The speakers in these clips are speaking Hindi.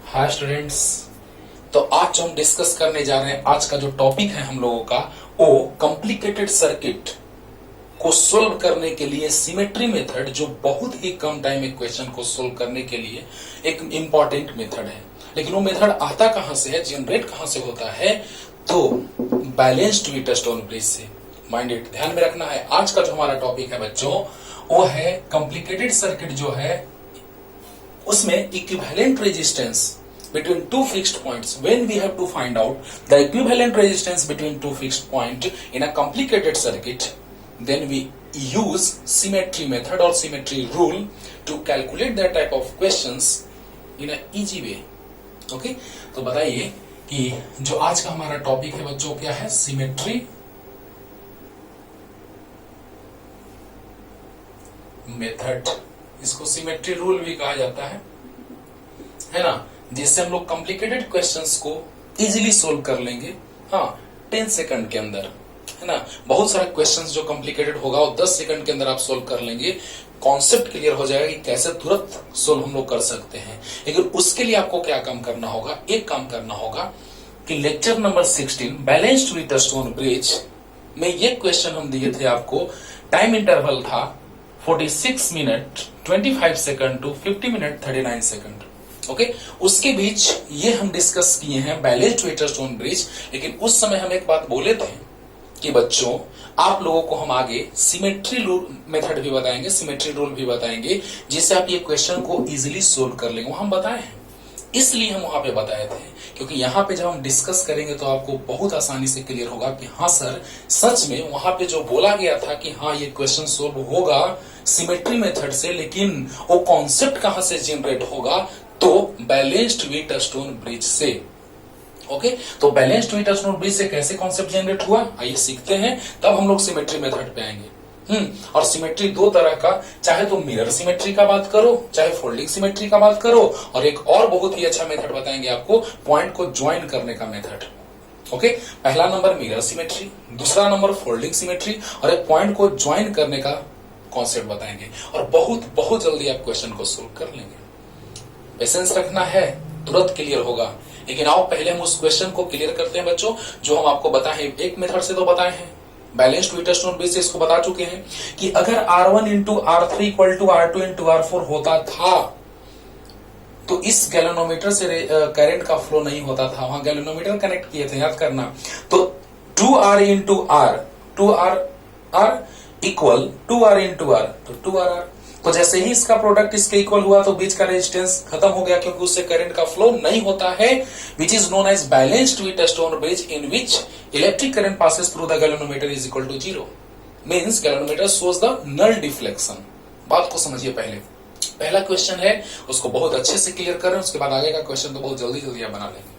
Hi students. तो आज जो हम डिस्कस करने जा रहे हैं, आज का जो टॉपिक है हम लोगों का, वो कॉम्प्लिकेटेड सर्किट को सोल्व करने के लिए सिमेट्री मेथड, जो बहुत ही कम टाइम में क्वेश्चन को सोल्व करने के लिए एक इंपॉर्टेंट मेथड है। लेकिन वो मेथड आता कहां से है, जनरेट कहां से होता है? तो बैलेंस्ड व्हीटस्टोन ब्रिज से। माइंडेड ध्यान में रखना है। आज का जो हमारा टॉपिक है बच्चों, वो है कॉम्प्लिकेटेड सर्किट जो है उसमें equivalent resistance between two fixed points. When we have to find out the equivalent resistance between two fixed point in a complicated circuit, then we use symmetry method or symmetry rule to calculate that type of questions in a easy way. Okay? तो बताइए कि जो आज का हमारा टॉपिक है बच्चों क्या है? Symmetry method. इसको सिमेट्री रूल भी कहा जाता है ना, जिससे हम लोग कॉम्प्लिकेटेड क्वेश्चंस को इजीली सोल्व कर लेंगे। हाँ, 10 सेकंड के अंदर, है ना। बहुत सारे क्वेश्चंस जो कॉम्प्लिकेटेड होगा वो 10 सेकंड के अंदर आप सोल्व कर लेंगे। कॉन्सेप्ट क्लियर हो जाएगा कि कैसे तुरंत सोल्व हम लोग कर सकते हैं। लेकिन उसके लिए आपको क्या काम करना होगा? एक काम करना होगा कि lecture number 16 balanced Wheatstone bridge में ये क्वेश्चन हम दिए थे आपको। टाइम इंटरवल था 46 minute 25 second to 50 minute 39 second. Okay, उसके बीच ये हम डिस्कस किए हैं बैलेंस्ड व्हीटस्टोन ब्रिज। लेकिन उस समय हम एक बात बोले थे कि बच्चों आप लोगों को हम आगे सिमेट्री रूल मेथड भी बताएंगे, सिमेट्री रूल भी बताएंगे, जिससे आप ये क्वेश्चन को इजीली सोल्व कर लेंगे। वो हम बताए हैं, इसलिए हम वहां पे बताए थे, क्योंकि यहाँ पे जब हम डिस्कस करेंगे तो आपको बहुत आसानी से क्लियर होगा कि हाँ सर, सच में वहां पे जो बोला गया था कि हाँ ये क्वेश्चन सोल्व होगा सिमेट्री मेथड से, लेकिन वो कॉन्सेप्ट कहां से जनरेट होगा? तो बैलेंस्ड व्हीटस्टोन ब्रिज से। ओके, तो बैलेंस्ड व्हीटस्टोन ब्रिज से कैसे कॉन्सेप्ट जनरेट हुआ, आइए सीखते हैं, तब हम लोग सिमेट्री मेथड पे आएंगे। और सिमेट्री दो तरह का, चाहे तो मिरर सिमेट्री का बात करो, चाहे फोल्डिंग सिमेट्री का बात करो, और एक और बहुत ही अच्छा मेथड बताएंगे आपको, पॉइंट को ज्वाइन करने का मेथड। ओके, पहला नंबर मिरर सिमेट्री, दूसरा नंबर फोल्डिंग सिमेट्री, और एक पॉइंट को ज्वाइन करने का कॉन्सेप्ट बताएंगे। और बहुत बहुत जल्दी आप क्वेश्चन को सोल्व कर लेंगे। पेशेंस रखना है, तुरंत क्लियर होगा। लेकिन आओ पहले हम उस क्वेश्चन को क्लियर करते हैं बच्चों, जो हम आपको बताए हैं। एक मेथड से तो बताए हैं, बैलेंस्ड व्हीटस्टोन ब्रिज से इसको बता चुके हैं कि अगर R1 into R3 equal to R2 into R4 होता था तो इस गैल्वेनोमीटर से करंट का फ्लो नहीं होता था। वहां गैल्वेनोमीटर कनेक्ट किए थे, याद करना। तो 2R into R, 2R equal 2R into R, तो 2RR। तो जैसे ही इसका प्रोडक्ट इसके इक्वल हुआ तो बीच का रेजिस्टेंस खत्म हो गया, क्योंकि उससे करंट का फ्लो नहीं होता है, which is known as balanced Wheatstone bridge in which electric current passes through the galvanometer is equal to 0। Means galvanometer shows the null deflection. बात को समझिए। पहला क्वेश्चन है, उसको बहुत अच्छे से क्लियर करें, उसके बाद आगे का क्वेश्चन तो बहुत जल्दी जल्दी आप बना लेंगे।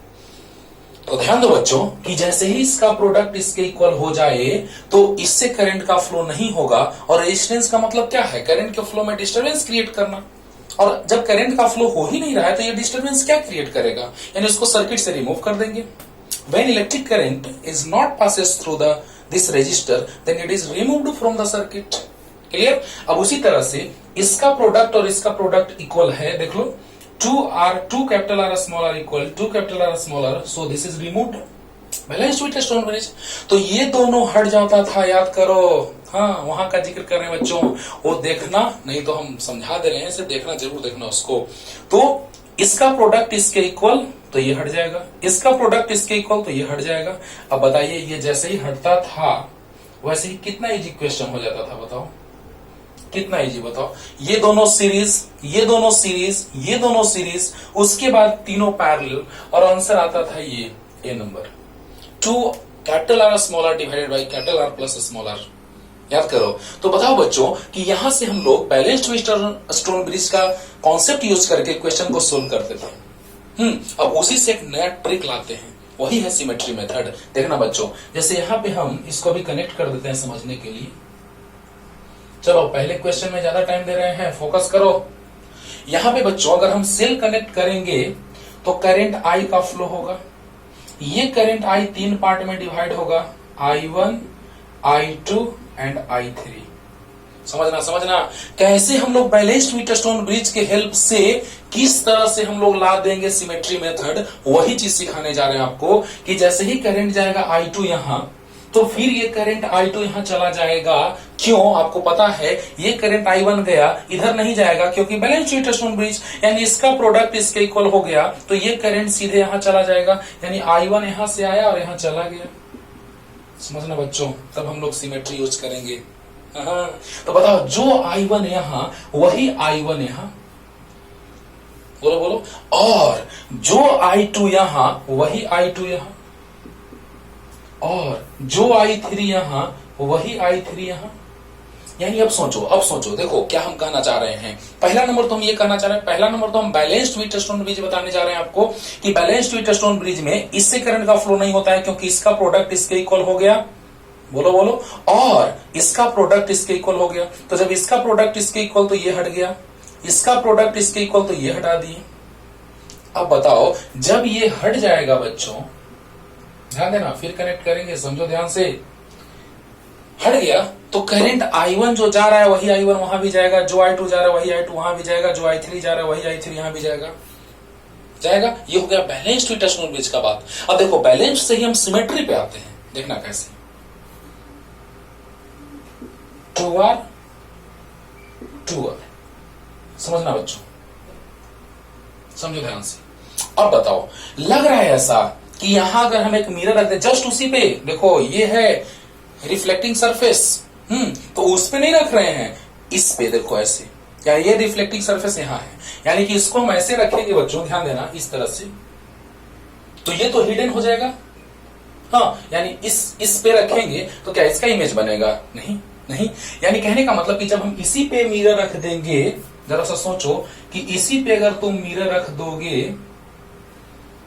तो ध्यान दो बच्चों कि जैसे ही इसका प्रोडक्ट इसके इक्वल हो जाए तो इससे करंट का फ्लो नहीं होगा। और रेजिस्टेंस का मतलब क्या है? करंट के फ्लो में डिस्टरबेंस क्रिएट करना। और जब करंट का फ्लो हो ही नहीं रहा है तो ये डिस्टरबेंस क्या क्रिएट करेगा? यानी उसको सर्किट से रिमूव कर देंगे। When electric current is not passes through this resistor then it is removed from the circuit. Clear? अब उसी तरह से इसका प्रोडक्ट और इसका प्रोडक्ट इक्वल है, देख लो, 2 capital R small r equal 2 capital R small r, so this is removed, balanced Wheatstone bridge. तो ये दोनों हट जाता था, याद करो। हाँ, वहां का जिक्र कर रहे हैं बच्चों, वो देखना नहीं तो हम समझा दे रहे हैं, सिर्फ देखना, जरूर देखना उसको। तो इसका प्रोडक्ट इसके इक्वल तो ये हट जाएगा, इसका प्रोडक्ट इसके इक्वल तो ये हट जाएगा। अब बताइए, ये जैसे ही हटता था वैसे ही कितना इजी क्वेश्चन हो जाता था, बताओ कितना इजी, बताओ। ये दोनों सीरीज, ये दोनों सीरीज, ये दोनों सीरीज, उसके बाद तीनों पैरेलल, और आंसर आता था ये number 2 capital R small r divided by capital R plus small r। याद करो। तो बताओ बच्चों कि यहां से हम लोग बैलेंस्ड व्हीटस्टोन ब्रिज का कॉन्सेप्ट यूज करके क्वेश्चन को सोल्व करते थे। अब उसी से एक नया ट्रिक लाते हैं, वही है सिमेट्री मेथड। देखना बच्चों, जैसे यहां पे हम इसको भी कनेक्ट कर देते हैं समझने के लिए। चलो, पहले क्वेश्चन में ज्यादा टाइम दे रहे हैं, फोकस करो। यहां पे बच्चों अगर हम सेल कनेक्ट करेंगे तो करंट I का फ्लो होगा। ये करंट I 3 पार्ट में डिवाइड होगा, I1, I2 एंड I3। समझना समझना, कैसे हम लोग बैलेंस्ड व्हीटस्टोन ब्रिज के हेल्प से किस तरह से हम लोग ला देंगे सिमेट्री मेथड, वही चीज सिखाने जा रहे हैं आपको। कि जैसे ही करंट जाएगा I2 यहां, तो फिर ये करंट I2 यहां चला जाएगा। क्यों? आपको पता है ये करंट I1 गया, इधर नहीं जाएगा क्योंकि बैलेंस्ड व्हीटस्टोन ब्रिज, यानी इसका प्रोडक्ट इसके इक्वल हो गया, तो ये करंट सीधे यहां चला जाएगा, यानी I1 यहां से आया और यहां चला गया। समझना बच्चों, तब हम लोग सिमेट्री यूज करेंगे। तो बताओ, जो I1 यहां वही I1 यहां, बोलो बोलो, और जो I2 यहां वही I2 यहां, और जो I3 यहां वही I3 यहां। यानी अब सोचो देखो क्या हम कहना चाह रहे हैं। पहला नंबर तो हम ये कहना चाह रहे हैं, पहला नंबर तो हम बैलेंस्ड व्हीटस्टोन ब्रिज बताने जा रहे हैं आपको कि बैलेंस्ड व्हीटस्टोन ब्रिज में इससे करंट का फ्लो नहीं होता है क्योंकि इसका प्रोडक्ट इसके इक्वल हो गया, बोलो बोलो, और इसका प्रोडक्ट इसके इक्वल हो गया। तो जब इसका प्रोडक्ट इसके इक्वल तो ये हट गया, इसका प्रोडक्ट इसके इक्वल तो ये हटा दिए। अब बताओ, जब ये हट जाएगा बच्चों, ध्यान देना, फिर कनेक्ट करेंगे, समझो ध्यान से। हट गया तो करंट I1 जो जा रहा है वही I1 वहां भी जाएगा, जो I2 जा रहा है वही I2 वहां भी जाएगा, जो I3 जा रहा है वही I3 यहां भी जाएगा। ये हो गया बैलेंस्ड व्हीटस्टोन ब्रिज का बात। अब देखो, बैलेंस्ड से ही हम सिमेट्री पे आते हैं, देखना कैसे। 2R 2R, समझना बच्चों, समझो ध्यान से। अब बताओ, लग रहा है ऐसा कि यहां अगर हम एक मिरर रख दें जस्ट उसी पे, देखो ये है रिफ्लेक्टिंग सरफेस, तो उस पे नहीं रख रहे हैं, इस पे देखो ऐसे, क्या ये रिफ्लेक्टिंग सरफेस यहां है, यानी कि इसको हम ऐसे रखेंगे बच्चों, ध्यान देना, इस तरह से, तो ये तो हिडन हो जाएगा। हाँ, यानी इस पे रखेंगे तो क्या इसका इमेज बनेगा? नहीं। यानी कहने का मतलब कि जब हम इसी पे मिरर रख देंगे, जरा सा सोचो कि इसी पे अगर तुम मिरर रख दोगे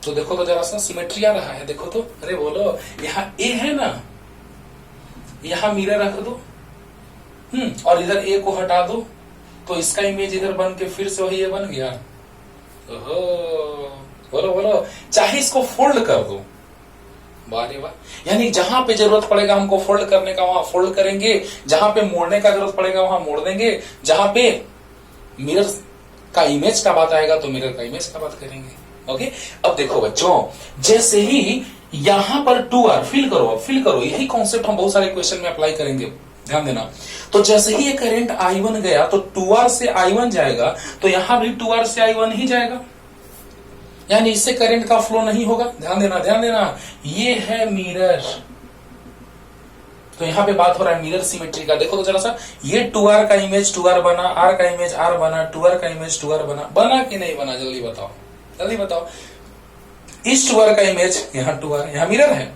तो देखो तो जरा सा सिमेट्री आ रहा है, देखो तो, अरे बोलो, यहां ए है ना, यहां मिरर रख दो, और इधर ए को हटा दो, तो इसका इमेज इधर बन के फिर से वही ये बन गया। ओहो, बोलो बोलो, चाहे इसको फोल्ड कर दो, वाह रे वाह, यानी जहां पे जरूरत पड़ेगा हमको फोल्ड करने का वहां फोल्ड करेंगे, जहां पे मोड़ने का जरूरत पड़ेगा वहां मोड़ देंगे, जहां पे मिरर का इमेज का बात आएगा तो मिरर का इमेज का बात करेंगे। ओके, अब देखो बच्चों, जैसे ही यहां पर 2R फील करो, यही कॉन्सेप्ट हम बहुत सारे क्वेश्चन में अप्लाई करेंगे, ध्यान देना। तो जैसे ही ये करंट I1 गया तो 2R से I1 जाएगा, तो यहां भी 2R से I1 ही जाएगा, यानी इससे करंट का फ्लो नहीं होगा। ध्यान देना, ये है मिरर, तो यहां पे बात हो रहा है मिरर सिमेट्री का। देखो तो जरा सा, ये 2R का इमेज 2R बना, R का इमेज R बना, 2R का इमेज 2R बना कि नहीं बना? जल्दी बताओ। इस 2R का इमेज यहाँ 2R, यहाँ मिरर है।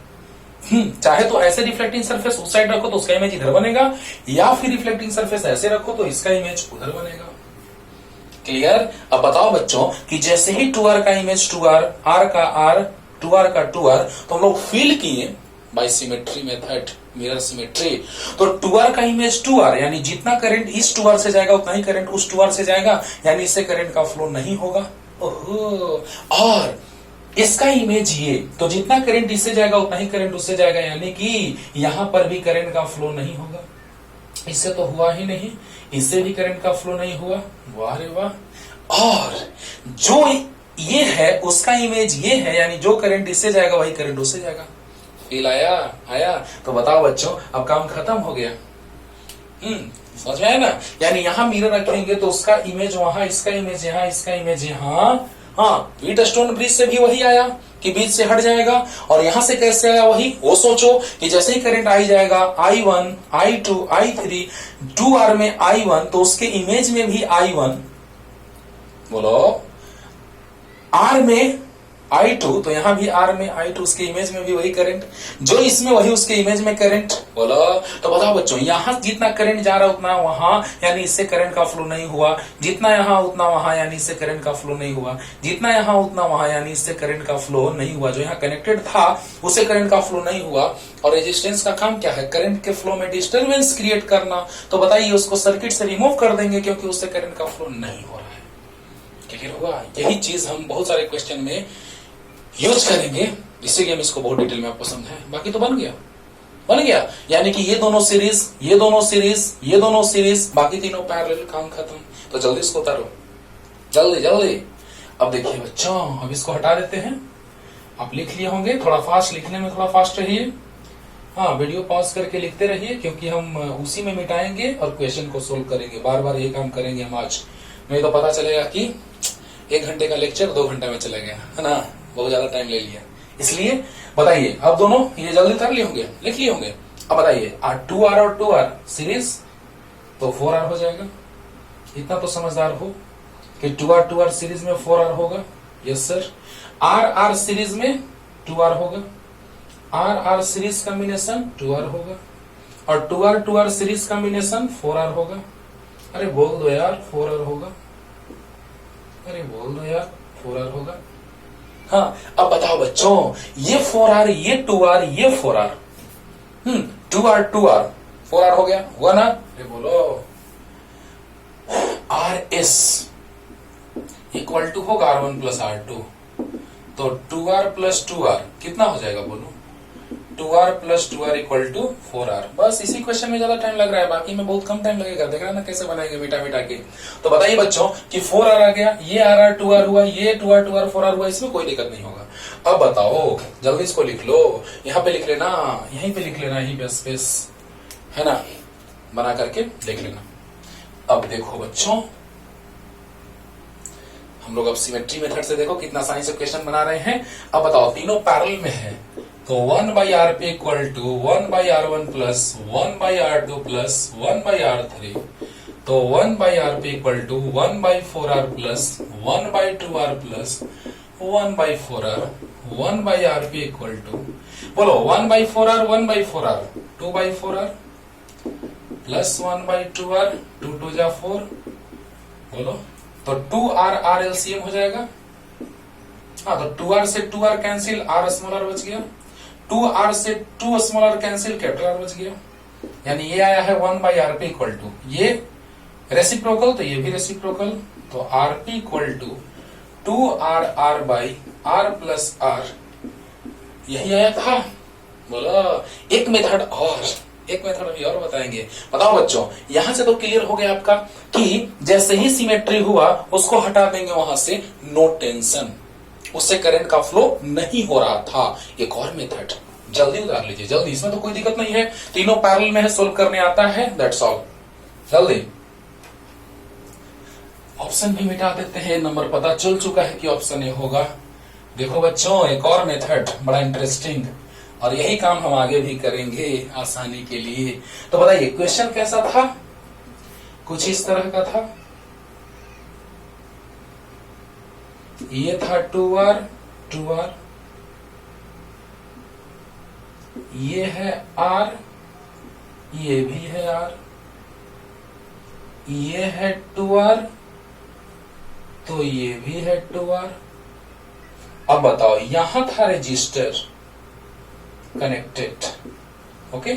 चाहे तो ऐसे रिफ्लेक्टिंग सरफेस उस साइड रखो तो उसका इमेज इधर बनेगा, या फिर रिफ्लेक्टिंग सरफेस ऐसे रखो तो इसका इमेज उधर बनेगा। क्लियर? अब बताओ बच्चों कि जैसे ही 2R का इमेज 2R, R का R, 2R का 2R, तो हम लोग फील किए by symmetry method, mirror symmetry. तो 2R का इमेज 2R, यानी जितना करंट इस 2R से जाएगा उतना ही करंट उस 2R से जाएगा, यानी इससे करंट का फ्लो नहीं होगा। ओहो, और इसका इमेज ये, तो जितना करंट इससे जाएगा उतना ही करंट उससे जाएगा, यानी कि यहां पर भी करंट का फ्लो नहीं होगा। इससे तो हुआ ही नहीं, इससे भी करंट का फ्लो नहीं हुआ, वाह रे वाह। और जो ये है उसका इमेज ये है, यानी जो करंट इससे जाएगा वही करंट उससे जाएगा। फील आया? तो बताओ बच्चों, अब काम खत्म हो गया। समझ में आया ना? यानी यहां मिरर रखेंगे तो उसका इमेज वहां, इसका इमेज यहां, इसका इमेज यहां। हाँ, व्हीटस्टोन ब्रिज से भी वही आया कि बीच से हट जाएगा, और यहां से कैसे आया वही, वो सोचो कि जैसे ही करंट आई जाएगा I1, I2, I3, 2R में I1, तो उसके इमेज में भी I1, बोलो, R में I2, तो यहां भी R में I2, उसके इमेज में भी वही करंट, जो इसमें वही उसके इमेज में करंट, बोलो। तो बताओ बच्चों, यहां जितना करंट जा रहा उतना वहां, यानी इससे करंट का फ्लो नहीं हुआ, जितना यहां उतना वहां, यानी इससे करंट का फ्लो नहीं हुआ, जितना यहां उतना वहां, यानी इससे करंट का फ्लो नहीं हुआ। जो यहां कनेक्टेड था उससे करंट का फ्लो नहीं हुआ। और रेजिस्टेंस का काम क्या है? करंट के फ्लो में डिस्टर्बेंस क्रिएट करना। तो बताइए, उसको सर्किट से रिमूव कर देंगे क्योंकि उससे करंट का फ्लो नहीं हो रहा है। क्लियर हुआ? यही चीज हम बहुत सारे क्वेश्चन में यूज करेंगे, इसीलिए हम इसको बहुत डिटेल में आपको समझाएं। बाकी तो बन गया, बन गया। यानी कि ये दोनों सीरीज, ये दोनों सीरीज, ये दोनों सीरीज, बाकी तीनों पैरेलल, काम खत्म। तो जल्दी इसको उतारो, जल्दी जल्दी। अब देखिए बच्चों, अब इसको हटा देते हैं। आप लिख लिए होंगे, थोड़ा फास्ट लिखने में थोड़ा फास्ट रहिए। हाँ, वीडियो पॉज करके लिखते रहिए, क्योंकि हम उसी में मिटाएंगे और क्वेश्चन को सोल्व करेंगे। बार बार ये काम करेंगे हम आज, नहीं तो पता चलेगा कि 1 घंटे का लेक्चर 2 घंटे में चला गया, है ना, बहुत ज्यादा टाइम ले लिया। इसलिए बताइए, अब दोनों ये जल्दी कर लिए होंगे, लिख लिए होंगे। अब बताइए, 2R और 2R सीरीज तो 4R हो जाएगा। इतना तो समझदार हो कि 2R सीरीज में 4R होगा। Yes sir. R सीरीज में 2R होगा। R सीरीज कॉम्बिनेशन 2R होगा, और 2R सीरीज कॉम्बिनेशन 4R होगा। अरे बोल दो यार 4R होगा, अरे बोल दो यार 4R होगा। हाँ, अब बताओ बच्चों, ये 4R, ये 2R, ये 4R, 2R 4R हो गया, हुआ ना? अरे बोलो, RS इक्वल टू होगा R1 प्लस R2, तो 2R प्लस 2R कितना हो जाएगा बोलो? 2R plus 2R equal to 4R। बस इसी क्वेश्चन में ज्यादा टाइम लग रहा है, बाकी में बहुत कम टाइम लगेगा। देख रहा ना कैसे बनाएंगे मिटा मिटा के। तो बताइए बच्चों कि 4R आ गया, ये RR 2R हुआ, ये 2R 4R हुआ, इसमें कोई दिक्कत नहीं होगा। अब बताओ, जल्दी इसको लिख लो, यहाँ पे लिख लेना, यहीं पे लिख लेना, यहीं पे स्पेस है ना, बना करके लिख लेना। अब देखो बच्चों, हम लोग अब सिमेट्री मेथड से देखो कितना आसानी से क्वेश्चन बना रहे हैं। अब बताओ, तीनों पैरेलल में है, तो 1/RP equal to 1/R1 plus 1/R2 plus 1/R3, तो 1/RP equal to 1/4R plus 1/2R plus 1/4R, 1/RP equal to, बोलो 1/4R, 1/4R, 2/4R plus 1/2R, 2 2 जा 4, बोलो, तो 2R एलसीएम हो जाएगा। हाँ, तो 2R से 2R कैंसिल, R स्मॉलर बच गया, 2R से 2 स्मॉलर कैंसिल, कैपिटल R बच गया। यानी ये आया है 1/RP इक्वल टू, ये रेसिप्रोकल तो ये भी रेसिप्रोकल, तो RP equal to 2R by R plus R, यही आया था। बोलो, एक मेथड और, एक मेथड अभी और बताएंगे। बताओ बच्चों, यहां से तो क्लियर हो गया आपका कि जैसे ही सिमेट्री हुआ उसको हटा देंगे वहां से, नो टेंशन, उससे करंट का फ्लो नहीं हो रहा था। एक और मेथड जल्दी उतार लीजिए, जल्दी, इसमें तो कोई दिक्कत नहीं है, तीनों पैरेलल में है, सोल्व करने आता है, दैट्स ऑल। जल्दी ऑप्शन भी मिटा देते हैं, नंबर पता चल चुका है कि ऑप्शन ए होगा। देखो बच्चों, एक और मेथड बड़ा इंटरेस्टिंग, और यही काम हम आगे भी करेंगे आसानी के लिए। तो बताइए क्वेश्चन कैसा था? कुछ इस तरह का था, ये था 2R, ये है R, ये भी है R, ये है 2R, तो ये भी है 2R। अब बताओ, यहां था रजिस्टर कनेक्टेड, ओके।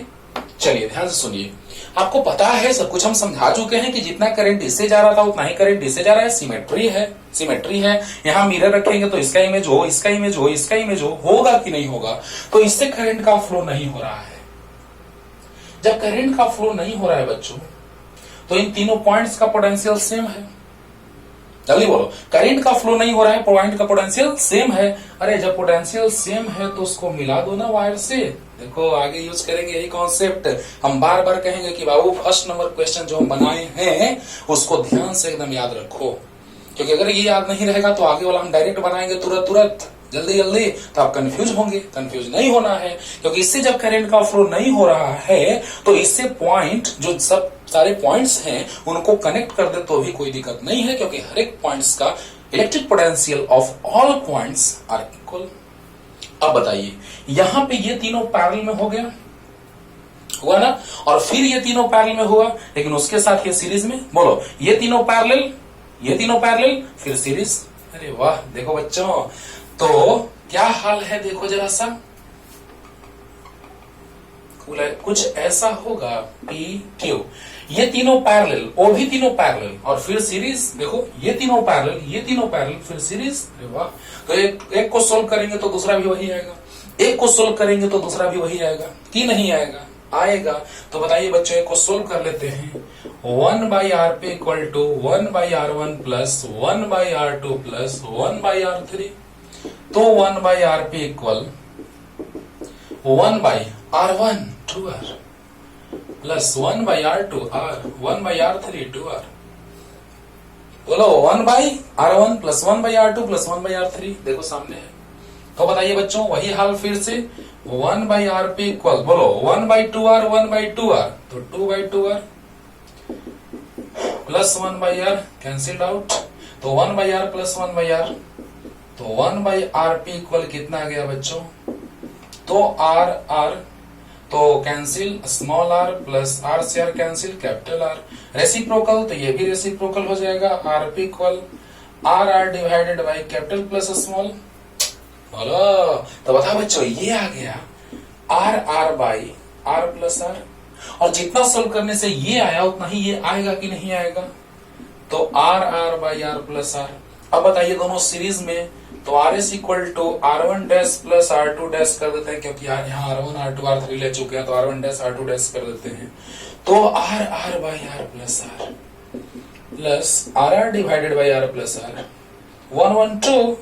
चलिए ध्यान से सुनिए, आपको पता है सब कुछ हम समझा चुके हैं कि जितना करंट इससे जा रहा था उतना ही करंट इससे जा रहा है। सिमेट्री है। यहां मिरर रखेंगे तो इसका इमेज हो, इसका इमेज हो, इसका इमेज हो, होगा कि नहीं होगा? तो इससे करंट का फ्लो नहीं हो रहा है। जब करंट का फ्लो नहीं हो रहा है बच्चों, तो इन तीनों पॉइंट्स का पोटेंशियल सेम है। जल्दी बोलो, करंट का फ्लो नहीं हो रहा है, पॉइंट का पोटेंशियल सेम है। अरे जब पोटेंशियल सेम है तो उसको मिला दो ना वायर से। देखो आगे यूज करेंगे यही कॉन्सेप्ट, हम बार बार कहेंगे कि बाबू फर्स्ट नंबर क्वेश्चन जो हम बनाए हैं उसको ध्यान से एकदम याद रखो, क्योंकि अगर ये याद नहीं रहेगा तो आगे वाला हम डायरेक्ट बनाएंगे तुरंत जल्दी, तो आप कंफ्यूज होंगे। कंफ्यूज नहीं होना है, क्योंकि इससे जब करंट का फ्लो नहीं हो रहा है तो इससे पॉइंट, जो सब सारे पॉइंट्स हैं उनको कनेक्ट कर दे तो भी कोई दिक्कत नहीं है, क्योंकि हर एक पॉइंट्स का electric potential of all points are equal. अब बताइए, यहां पे ये तीनों पैरेलल में हो गया, हुआ ना, और फिर ये तीनों पैरेलल में हुआ, लेकिन उसके साथ ये सीरीज में। बोलो, ये तीनों पैरेलल, फिर सीरीज। अरे वाह, देखो बच्चों, तो क्या हाल है देखो जरा सा, कुछ ऐसा होगा P Q, ये तीनों पैरेलल, वो भी तीनों पैरेलल, और फिर सीरीज देखो ये तीनों पैरेलल, ये तीनों पैरेलल, फिर सीरीज। अरे वाह, तो एक को सोल्व करेंगे तो दूसरा भी वही आएगा, एक को सोल्व करेंगे तो दूसरा भी वही आएगा कि नहीं आएगा? आएगा। तो बताइए बच्चों, एक को सोल्व कर लेते हैं। 1/rp equal to 1/r1 plus 1/r2 plus 1/r3। तो 1/rp equal 1/r1 2r plus 1/r2 r 1/r3 2r। बोलो 1/r1 plus 1/r2 plus 1/r3, देखो सामने है। तो बताइए बच्चों, वही हाल फिर से 1/rp इक्वल, बोलो 1/2r 1/2r, तो 2/2r plus 1/r cancelled out, तो 1/r प्लस 1/r, तो 1/rp इक्वल कितना आ गया बच्चों? तो r तो cancel, small r plus r से r cancel, capital R। Reciprocal, तो ये भी रेसिप्रोकल हो जाएगा, rp equal r divided by capital plus small. बोलो, तो बताओ बच्चों, ये आ गया r by r plus r, और जितना सोल्व करने से ये आया उतना ही ये आएगा कि नहीं आएगा? तो r by r plus r। अब बताइए दोनों सीरीज में, तो R S equal to r1 dash plus r2 dash कर देते हैं, क्योंकि यार यहाँ r1 r2 r3 ले चुके हैं, तो r1 डैश r2 डैश कर देते हैं। तो r by r plus r plus r divided by r plus r 1 1 2,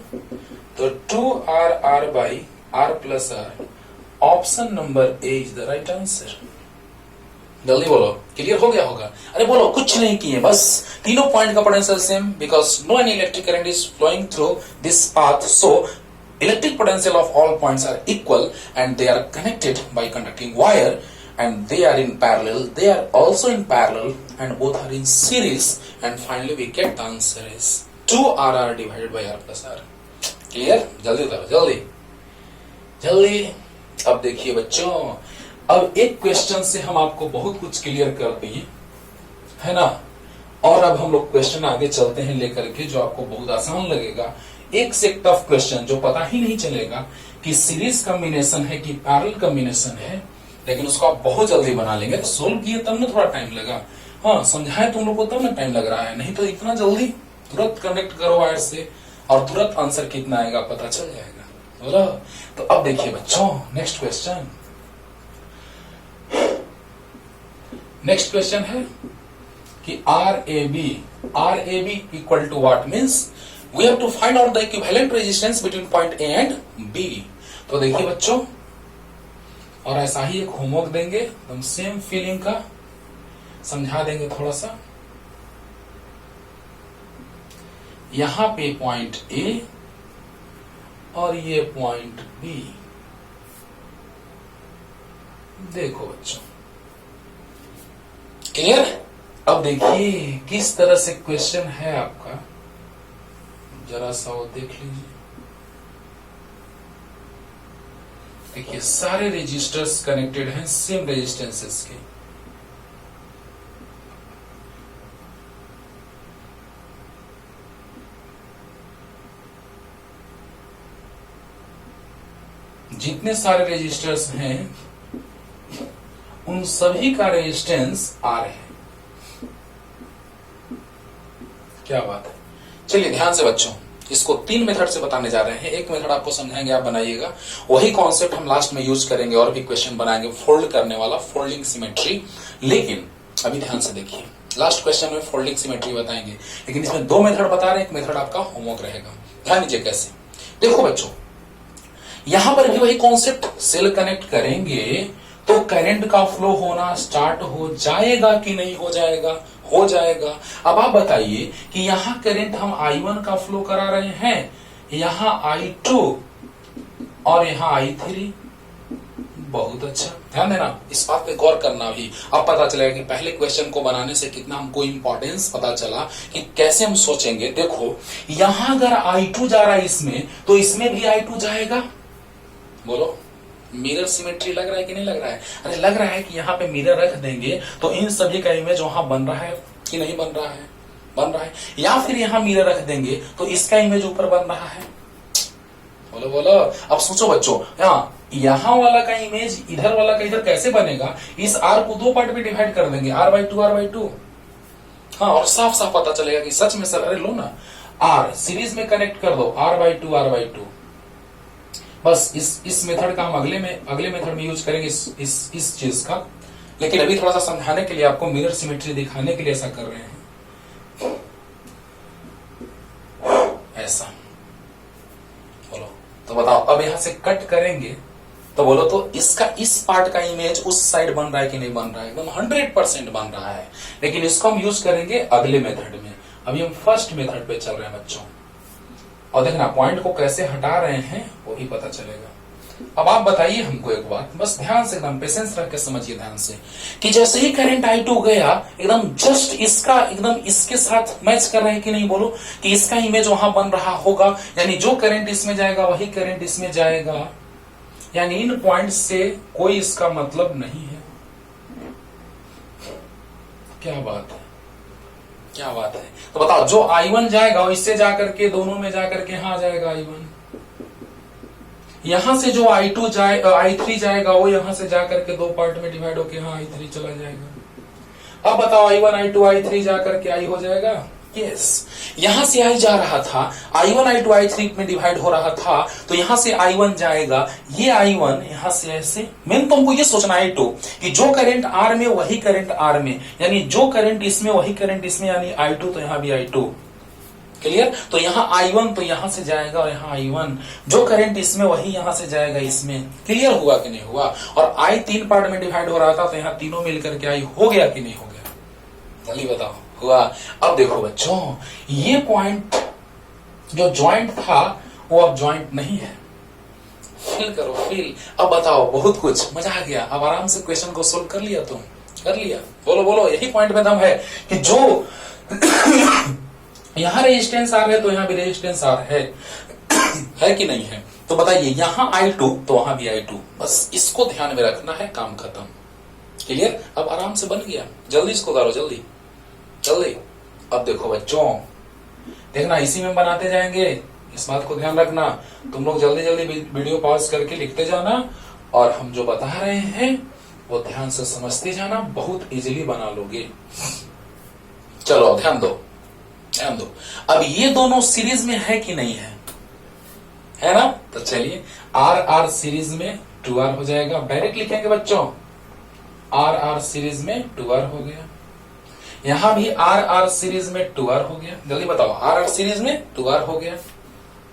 तो 2r by r plus r। Option number A is the right answer. जल्दी बोलो, क्लियर हो गया होगा? अरे बोलो, कुछ नहीं किए, बस तीनों पॉइंट का potential same, because no any electric current is flowing through this path, so electric potential of all points are equal and they are connected by conducting wire and they are in parallel, they are also in parallel and both are in series, and finally we get the answer is 2r divided by r plus r. Clear? जल्दी करो, जल्दी जल्दी। अब देखिए बच्चों, अब एक क्वेश्चन से हम आपको बहुत कुछ क्लियर कर दिए, है ना? और अब हम लोग क्वेश्चन आगे चलते हैं लेकर के, जो आपको बहुत आसान लगेगा। एक से एक टफ क्वेश्चन जो पता ही नहीं चलेगा कि सीरीज कॉम्बिनेशन है कि पैरेलल कॉम्बिनेशन है, लेकिन उसको आप बहुत जल्दी बना लेंगे। तो सोल्व किए तब ना थोड़ा टाइम लगा, हाँ समझाए तुम लोग को तब ना टाइम लग रहा है, नहीं तो इतना जल्दी तुरंत कनेक्ट करो वायर से और तुरंत आंसर कितना आएगा पता चल जाएगा। बोलो, तो अब देखिए बच्चों, नेक्स्ट क्वेश्चन। नेक्स्ट क्वेश्चन है कि R A B equal to what, means we have to find out the equivalent resistance between point A and B. तो देखिए बच्चों, और ऐसा ही एक होमवर्क देंगे, एकदम सेम फीलिंग का समझा देंगे थोड़ा सा। यहां पे पॉइंट ए और ये पॉइंट बी, देखो बच्चों, क्लियर? अब देखिए किस तरह से क्वेश्चन है आपका, जरा सा वो देख लीजिए। देखिए सारे रेजिस्टर्स कनेक्टेड हैं सेम रेजिस्टेंसेस के, जितने सारे रेजिस्टर्स हैं उन सभी का रेजिस्टेंस आर है। क्या बात है। चलिए ध्यान से बच्चों, इसको 3 मेथड से बताने जा रहे हैं। एक मेथड आपको समझाएंगे, आप बनाइएगा, वही कॉन्सेप्ट हम लास्ट में यूज करेंगे और भी क्वेश्चन बनाएंगे, फोल्ड करने वाला, फोल्डिंग सिमेट्री। लेकिन अभी ध्यान से देखिए, लास्ट क्वेश्चन में फोल्डिंग सिमेट्री बताएंगे, लेकिन इसमें 2 मेथड बता रहे हैं, एक मेथड आपका होमवर्क रहेगा। ध्यान दीजिए कैसे। देखो बच्चों, यहां पर भी वही कॉन्सेप्ट, सेल कनेक्ट करेंगे तो करंट का फ्लो होना स्टार्ट हो जाएगा कि नहीं हो जाएगा? हो जाएगा। अब आप बताइए कि यहां करंट हम I1 का फ्लो करा रहे हैं, यहां I2 और यहां I3। बहुत अच्छा, ध्यान देना, इस बात पे गौर करना भी। अब पता चलेगा कि पहले क्वेश्चन को बनाने से कितना हमको इंपॉर्टेंस पता चला कि कैसे हम सोचेंगे। देखो यहां अगर I2 जा रहा है इसमें, तो इसमें भी I2 जाएगा। बोलो, मिरर सिमेट्री लग रहा है कि नहीं लग रहा है? अरे लग रहा है कि यहाँ पे मिरर रख देंगे तो इन सभी का इमेज वहां बन रहा है कि नहीं बन रहा है? बन रहा है। या फिर यहाँ मिरर रख देंगे तो इसका इमेज ऊपर बन रहा है। बोलो बोलो, अब सोचो बच्चों, यहाँ यहां वाला का इमेज इधर वाला का इधर कैसे बनेगा, इस आर को दो पार्ट में डिवाइड कर देंगे, r/2 हाँ, और साफ साफ पता चलेगा कि सच में सर, अरे लो ना, आर सीरीज में कनेक्ट कर दो, r/2 बस इस मेथड का हम अगले मेथड में यूज करेंगे इस चीज का। लेकिन अभी थोड़ा सा समझाने के लिए, आपको मिरर सिमेट्री दिखाने के लिए ऐसा कर रहे हैं, ऐसा। बोलो तो बताओ, अब यहां से कट करेंगे तो बोलो तो इसका इस पार्ट का इमेज उस साइड बन रहा है कि नहीं बन रहा है, एकदम 100% बन रहा है। लेकिन इसको हम यूज करेंगे अगले मेथड में, अभी हम फर्स्ट मेथड पे चल रहे हैं बच्चों। और देखना पॉइंट को कैसे हटा रहे हैं वो ही पता चलेगा। अब आप बताइए हमको एक बात, बस ध्यान से एकदम पेशेंस रख के समझिए ध्यान से, कि जैसे ही करंट I2 गया एकदम जस्ट इसका एकदम इसके साथ मैच कर रहे हैं कि नहीं, बोलो कि इसका इमेज वहां बन रहा होगा, यानी जो करंट इसमें जाएगा वही करंट इसमें जाएगा, यानी इन पॉइंट से कोई इसका मतलब नहीं है। क्या बात है, क्या बात है। तो बताओ, जो I1 जाएगा वो इससे जाकर के दोनों में जाकर के यहां जाएगा I1, यहां से जो I2 जाए I3 जाएगा वो यहां से जाकर के दो पार्ट में डिवाइड होके यहां I3 चला जाएगा। अब बताओ, I1 I2 I3 जाकर के I हो जाएगा, यस। यहां से I जा रहा था, I1 I2 I3 में डिवाइड हो रहा था, तो यहां से I1 जाएगा, ये I1 यहां से ऐसे। मेन तो हमको ये सोचना है I2 कि जो करंट R में वही करंट R में, यानी जो करंट इसमें वही करंट इसमें, यानी I2 तो यहां भी I2। क्लियर? तो यहाँ I1 तो यहां से जाएगा और यहाँ I1, जो करंट इसमें वही यहां से जाएगा इसमें। क्लियर हुआ कि नहीं हुआ? और I 3 पार्ट में डिवाइड हो रहा था, तो यहाँ तीनों मिलकर के I हो गया कि नहीं हो गया? जल्दी बताओ, हुआ? अब देखो बच्चों, ये पॉइंट जो ज्वाइंट था वो अब ज्वाइंट नहीं है। फील करो, फील। अब बताओ, बहुत कुछ मजा आ गया। अब आराम से क्वेश्चन को सोल्व कर लिया तुम, कर लिया। बोलो बोलो, यही पॉइंट में दम है कि जो यहां रेजिस्टेंस R है तो यहां भी रेजिस्टेंस R है कि नहीं है? तो बताइए, यहां I2 तो वहां भी I2, बस इसको ध्यान में रखना है, काम खत्म। क्लियर? अब आराम से बन गया। जल्दी इसको करो, जल्दी जल्दी। अब देखो बच्चों, देखना इसी में बनाते जाएंगे, इस बात को ध्यान रखना। तुम लोग जल्दी जल्दी वीडियो पॉज करके लिखते जाना, और हम जो बता रहे हैं वो ध्यान से समझते जाना, बहुत इजीली बना लोगे। चलो ध्यान दो, ध्यान दो। अब ये दोनों सीरीज में है कि नहीं है ना? तो चलिए, R सीरीज में 2R हो जाएगा। डायरेक्ट लिखेंगे बच्चों, R सीरीज में 2R हो गया। यहां भी R सीरीज में 2R हो गया। जल्दी बताओ, R सीरीज में 2R हो गया।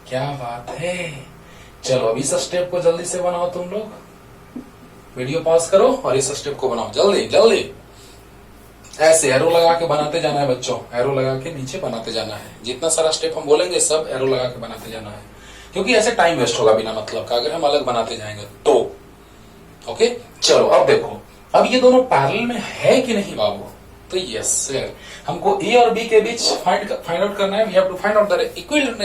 क्या बात है। चलो अब इस स्टेप को जल्दी से बनाओ तुम लोग, वीडियो पॉज करो और इस स्टेप को बनाओ जल्दी जल्दी। ऐसे एरो लगा के बनाते जाना है बच्चों, एरो लगा के नीचे बनाते जाना है। जितना सारा स्टेप हम बोलेंगे सब एरो लगा के बनाते जाना है, क्योंकि ऐसे टाइम वेस्ट होगा बिना मतलब का, अगर हम अलग बनाते जाएंगे तो। ओके, चलो अब देखो, अब ये दोनों पैरेलल में है कि नहीं बाबू? तो यस सर, हमको ए और बी के बीच फाइंड आउट करना है। We have to find out the equivalent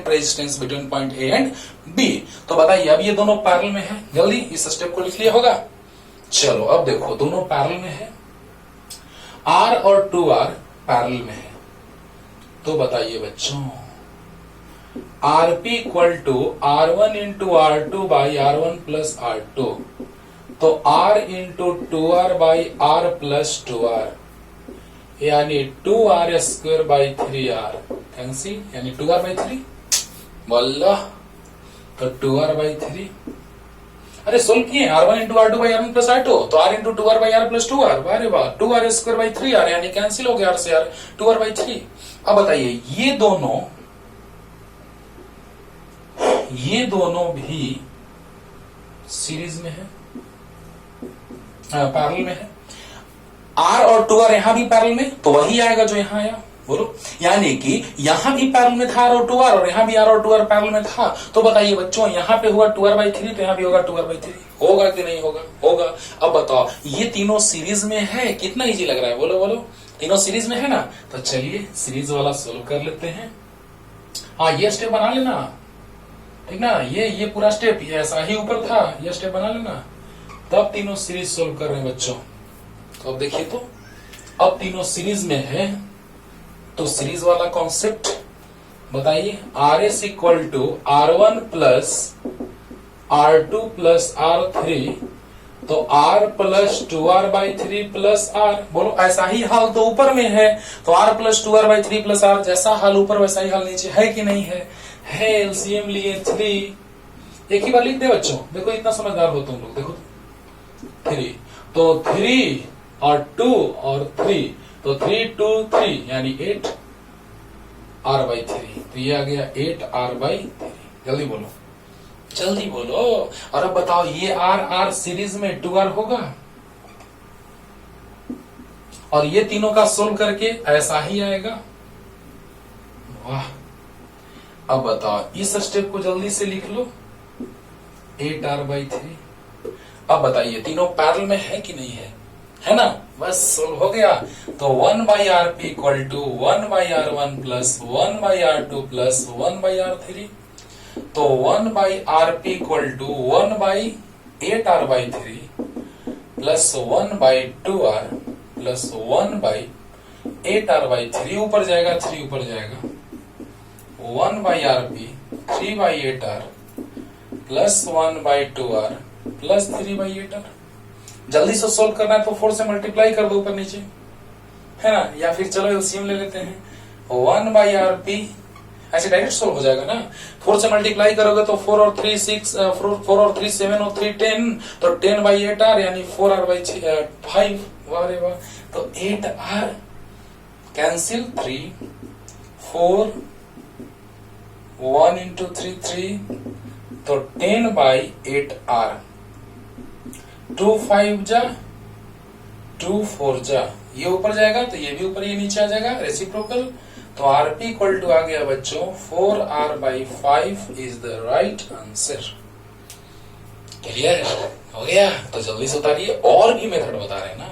resistance between point A and B. तो बताइए, अब ये दोनों पैरेलल में है? जल्दी इस स्टेप को लिख लिया होगा। चलो अब देखो, दोनों पैरेलल में है, R और 2R पैरेलल में है। तो बताइए बच्चों, RP equal to R1 into R2 by R1 plus R2, तो R into 2R by R plus 2R, यानी 2R square by 3R, fancy, यानी 2R बाई 3 बोला, तो 2R बाई 3। अरे सोल्व किए, R1 into R2 by R1 plus R2, तो R into 2R by R plus 2R। वाह वाह, 2R स्क्वायर बाई 3R, यानी कैंसिल हो गया R से R, 2R बाई 3। अब बताइए, ये दोनों भी सीरीज में है, पैरेलल में है। R और 2R यहां भी पैरेलल में, तो वही आएगा जो यहां आया। बोलो, यानी कि यहां भी पैरेलल में था R और 2R, और यहां भी R और 2R पैरेलल में था। तो बताइए बच्चों, यहां पे हुआ 2R बाई 3, तो यहां भी होगा 2R बाई 3। होगा कि नहीं होगा? होगा। अब बताओ, ये तीनों सीरीज में है, कितना इजी लग रहा है? बोलो बोलो, तीनों सीरीज में है ना? तो चलिए सीरीज वाला सोल्व कर लेते हैं। हाँ, ये स्टेप बना लेना, ठीक ना? ये पूरा स्टेप ऐसा ही ऊपर था, ये स्टेप बना लेना, तब तीनों सीरीज सोल्व कर रहे हैं बच्चों। तो अब देखिए, तो अब तीनों सीरीज में है, तो सीरीज वाला कॉन्सेप्ट बताइए। RS equal to R1 plus R2 plus R3, तो R plus 2R/3 plus R। बोलो ऐसा ही हाल तो ऊपर में है, तो R plus 2R/3 plus R, जैसा हाल ऊपर वैसा ही हाल नीचे, है कि नहीं है? एलसीएम लिए 3, एक ही बार लिख दे बच्चों, देखो इतना समझदार हो तुम लोग, देखो 3, तो 3 और 2 और 3, तो 3 2 3 यानी 8R/3, तो ये आ गया 8R/3। जल्दी बोलो, जल्दी बोलो। और अब बताओ ये R सीरीज में 2R होगा, और ये तीनों का सोल्व करके ऐसा ही आएगा। वाह, अब बताओ इस स्टेप को जल्दी से लिख लो, 8R/3। अब बताइए तीनों पैरेलल में है कि नहीं है ना? बस सोल्व हो गया। तो 1/RP equal to 1/R1 plus 1/R2 plus 1/R3, तो 1/RP equal to 1/8R/3 plus 1/2R plus 1/8R/3, ऊपर जाएगा 3 ऊपर जाएगा, 1/RP 3/8R plus 1/2R plus 3/8R। जल्दी से सोल्व करना है तो 4 से मल्टीप्लाई कर दो ऊपर नीचे, है ना? या फिर चलो एलसीएम ले लेते हैं, 1/RP ऐसे डायरेक्ट सोल्व हो जाएगा ना। 4 से मल्टीप्लाई करोगे तो 4 और 3 6, 4 और 3 7 और 3 10, तो 10/8R यानी 4R/5। वाह रे वाह, तो 8R कैंसिल, 3 4 1 into 3 3, तो 10/8R, 2 5 जा 2 4 जा, ये ऊपर जाएगा तो ये भी ऊपर, ये नीचे आ जाएगा, रेसिप्रोकल। तो RP इक्वल टू आ गया बच्चों 4R/5 is the right answer. Clear हो गया? तो जल्दी से उतारिए, और भी मेथड बता रहे हैं ना,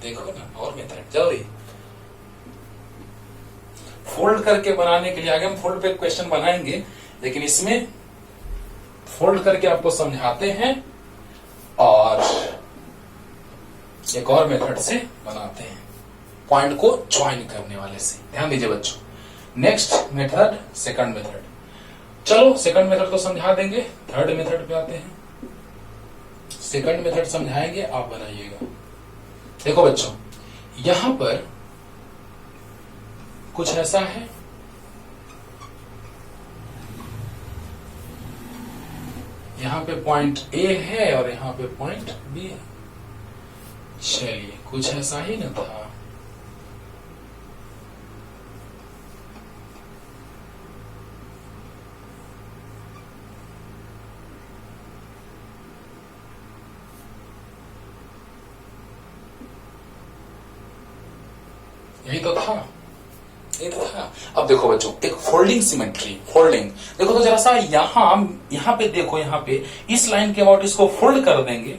देखो ना और मेथड जल्दी। फोल्ड करके बनाने के लिए आगे हम फोल्ड पे क्वेश्चन बनाएंगे, लेकिन इसमें फोल्ड करके आपको समझाते हैं और एक और मेथड से बनाते हैं, पॉइंट को ज्वाइन करने वाले से। ध्यान दीजिए बच्चों, नेक्स्ट मेथड सेकंड मेथड। चलो सेकंड मेथड तो समझा देंगे, थर्ड मेथड पे आते हैं। सेकंड मेथड समझाएंगे, आप बनाइएगा। देखो बच्चों, यहां पर कुछ ऐसा है, यहां पे पॉइंट ए है और यहां पे पॉइंट बी है। चलिए कुछ ऐसा ही ना था, यही तो था, यही तो था। अब देखो बच्चों, एक फोल्डिंग सिमेट्री, फोल्डिंग देखो तो जरा सा यहाँ पे देखो, यहाँ पे इस लाइन के अबाउट इसको फोल्ड कर देंगे,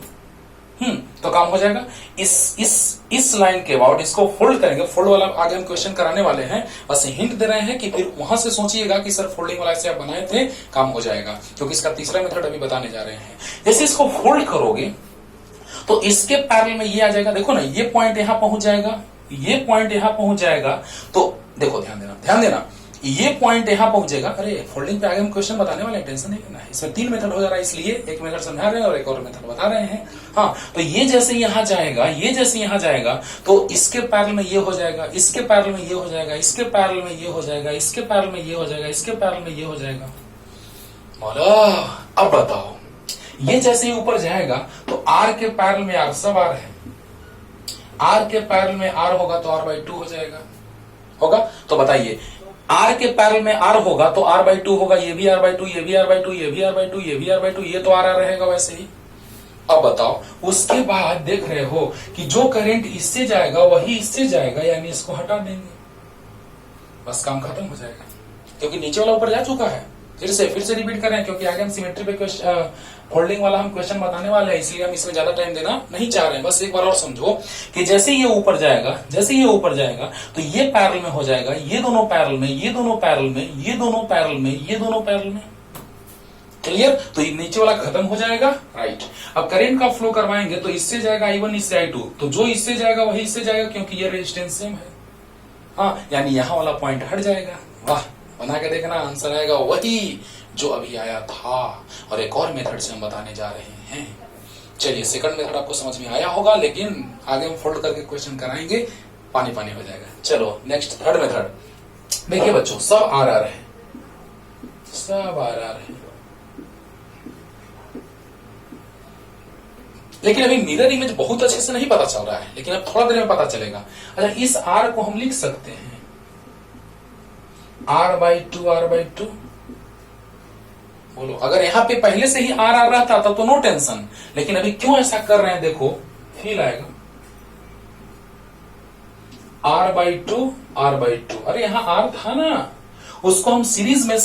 तो काम हो जाएगा। इस लाइन के अबाउट इसको फोल्ड करेंगे, फोल्ड वाला आगे हम क्वेश्चन कराने वाले हैं, बस हिंट दे रहे हैं कि फिर वहां से सोचिएगा कि सर फोल्डिंग वाला ऐसे आप बनाए थे, काम हो जाएगा, क्योंकि इसका तीसरा मेथड अभी बताने जा रहे हैं। जैसे इसको फोल्ड करोगे तो इसके पैरेलल में ये आ जाएगा, देखो ना, ये पॉइंट यहां पहुंच जाएगा, ये पॉइंट यहां पहुंच जाएगा, तो देखो ध्यान देना, ये पॉइंट यहां पहुंचेगा। अरे फोल्डिंग पे आगे हम क्वेश्चन बताने वाले हैं, टेंशन नहीं करना है। इसमें 3 मेथड हो जा रहा है, इसलिए एक मेथड समझा रहे हैं और एक और मेथड बता रहे हैं। हाँ, तो ये जैसे यहां जाएगा, ये जैसे यहां जाएगा, तो इसके पैरेलल में ये हो जाएगा, इसके पैरेलल में ये हो जाएगा, इसके पैरेलल में ये हो जाएगा, इसके पैरेलल में ये हो जाएगा, इसके पैरेलल में ये हो जाएगा। बोलो अब बताओ, ये जैसे ही ऊपर जाएगा तो R के पैरेलल में R, सब R है, R के पैरेलल में R होगा तो R/2 हो जाएगा, होगा। तो बताइए R के पैरेलल में R होगा तो R/2 होगा, ये भी R/2, ये भी R/2, ये भी R/2, ये भी R/2, ये तो R रहेगा वैसे ही। अब बताओ, उसके बाद देख रहे हो कि जो करंट इससे जाएगा वही इससे जाएगा, यानी इसको हटा देंगे, बस काम खत्म हो जाएगा, क्योंकि नीचे वाला ऊपर जा चुका है। फिर से रिपीट कर रहे हैं, क्योंकि आगे हम सिमेट्री पे फोल्डिंग वाला हम क्वेश्चन बताने वाले हैं, इसलिए हम इसमें ज्यादा टाइम देना नहीं चाह रहे हैं। बस एक बार और समझो कि जैसे ये ऊपर जाएगा, जैसे ये ऊपर जाएगा तो ये पैरेलल में हो जाएगा, ये दोनों पैरेलल में, ये दोनों पैरेलल में, ये दोनों पैरेलल में, ये दोनों पैरेलल में। क्लियर? तो ये नीचे वाला खत्म हो जाएगा, राइट। अब करंट का फ्लो करवाएंगे तो इससे जाएगा I1, इससे I2, तो जो इससे जाएगा वही इससे जाएगा, क्योंकि ये रेजिस्टेंस सेम है। हाँ, यानी यहां वाला पॉइंट हट जाएगा। वाह, बना के देखना, आंसर आएगा वही जो अभी आया था, और एक और मेथड से हम बताने जा रहे हैं। चलिए सेकंड मेथड आपको समझ में आया होगा, लेकिन आगे हम फोल्ड करके क्वेश्चन कराएंगे, पानी पानी हो जाएगा। चलो नेक्स्ट थर्ड मेथड। देखिए बच्चों, सब आर आर है, सब आर आर है, लेकिन अभी मिरर इमेज बहुत अच्छे से नहीं पता चल रहा है, लेकिन अब थोड़ा देर में पता चलेगा। अच्छा, इस आर को हम लिख सकते हैं r/2 बोलो, अगर यहां पे पहले से ही आर आर रहता तब तो नो टेंशन, लेकिन अभी क्यों ऐसा कर रहे हैं देखो, फील आएगा r/2 अरे यहां आर था ना, उसको हम सीरीज में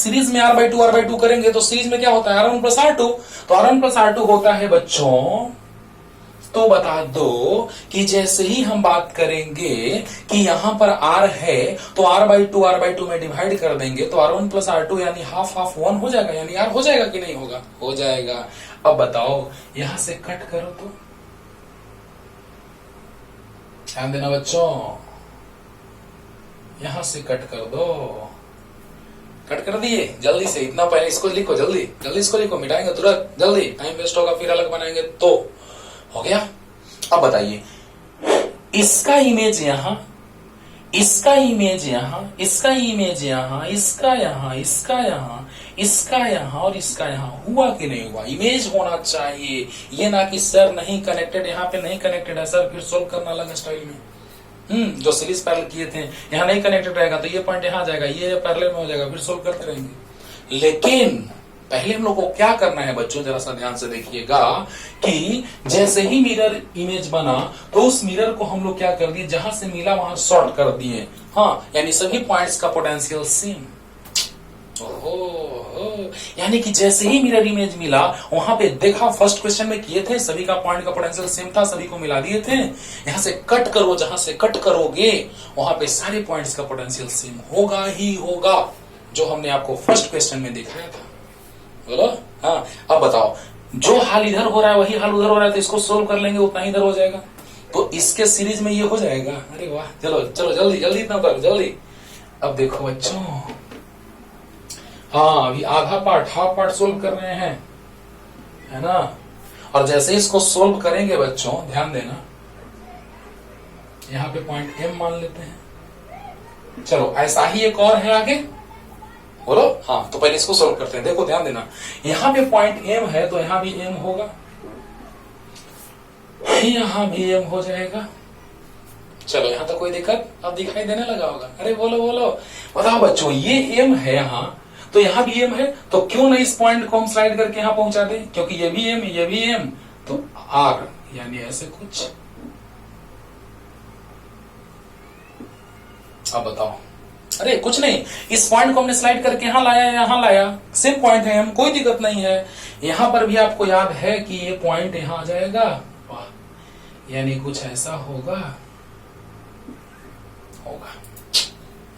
r/2 करेंगे तो सीरीज में क्या होता है, r1 + r2, तो r1 + r2 होता है बच्चों। तो बता दो कि जैसे ही हम बात करेंगे कि यहां पर r है तो r/2 में डिवाइड कर देंगे तो r1 + r2 यानी हाफ 1 हो जाएगा, यानी r हो जाएगा कि नहीं होगा, हो जाएगा। अब बताओ यहां से कट करो तो, ध्यान देना बच्चों, यहां से कट कर दो, कट कर दिए जल्दी से, इतना पहले इसको लिखो, जल्दी जल्दी इसको लिखो, मिटाएंगे तुरंत, जल्दी टाइम वेस्ट होगा, फिर अलग बनाएंगे तो हो गया। अब बताइए, इसका इमेज यहां, इसका इमेज यहां, इसका इमेज यहां, इसका यहां, इसका यहां, इसका यहां और इसका यहां, हुआ कि नहीं हुआ, इमेज होना चाहिए, ये ना कि सर नहीं कनेक्टेड, यहां पे नहीं कनेक्टेड है सर, फिर सोल्व करना अलग स्टाइल में। जो सीरीज पैरेलल किए थे यहां नहीं कनेक्टेड रहेगा तो ये पॉइंट यहां जाएगा, ये पैरेलल में हो जाएगा, फिर सोल्व करते रहेंगे। लेकिन पहले हम लोग को क्या करना है बच्चों, जरा सा ध्यान से देखिएगा कि जैसे ही मिरर इमेज बना तो उस मिरर को हम लोग क्या कर दिए, जहां से मिला वहां शॉर्ट कर दिए, हाँ, यानी सभी पॉइंट्स का पोटेंशियल सेम। ओहो, यानी कि जैसे ही मिरर इमेज मिला वहां पे देखा, फर्स्ट क्वेश्चन में किए थे, सभी का पॉइंट का पोटेंशियल सेम था, सभी को मिला दिए थे। यहां से कट करो, जहां से कट करोगे वहां पे सारे पॉइंट्स का पोटेंशियल सेम होगा ही होगा, जो हमने आपको फर्स्ट क्वेश्चन में दिखाया था, बोलो। हाँ, अब बताओ, जो हाल इधर हो रहा है वही हाल उधर हो रहा है, तो इसको सोल्व कर लेंगे उतना ही इधर हो जाएगा, तो इसके सीरीज में ये हो जाएगा। अरे वाह, चलो चलो जल्दी जल्दी, इतना करो जल्दी। अब देखो बच्चों, हाँ अभी आधा पार्ट, हाफ पार्ट सोल्व कर रहे हैं, है ना, और जैसे इसको सोल्व करेंगे बच्चों, ध्यान देना, यहां पे पॉइंट एम मान लेते हैं। चलो ऐसा ही एक और है आगे, बोलो। हाँ, तो पहले इसको सोल्व करते हैं, देखो ध्यान देना, यहां पे पॉइंट एम है तो यहां भी एम होगा, यहां भी एम हो जाएगा। चलो यहां तक कोई दिक्कत अब दिखाई देने लगा होगा, अरे बोलो बोलो, बताओ बच्चों, ये एम है यहां, तो यहां भी एम है, तो क्यों नहीं इस पॉइंट को हम स्लाइड करके यहां पहुंचा दें, क्योंकि ये भी एम, ये भी एम, तो आर, यानी ऐसे कुछ। अब बताओ, अरे कुछ नहीं, इस पॉइंट को हमने स्लाइड करके यहां लाया, यहां लाया, सेम पॉइंट है, हम कोई दिक्कत नहीं है। यहां पर भी आपको याद है कि ये पॉइंट यहां आ जाएगा, यानी कुछ ऐसा होगा, होगा,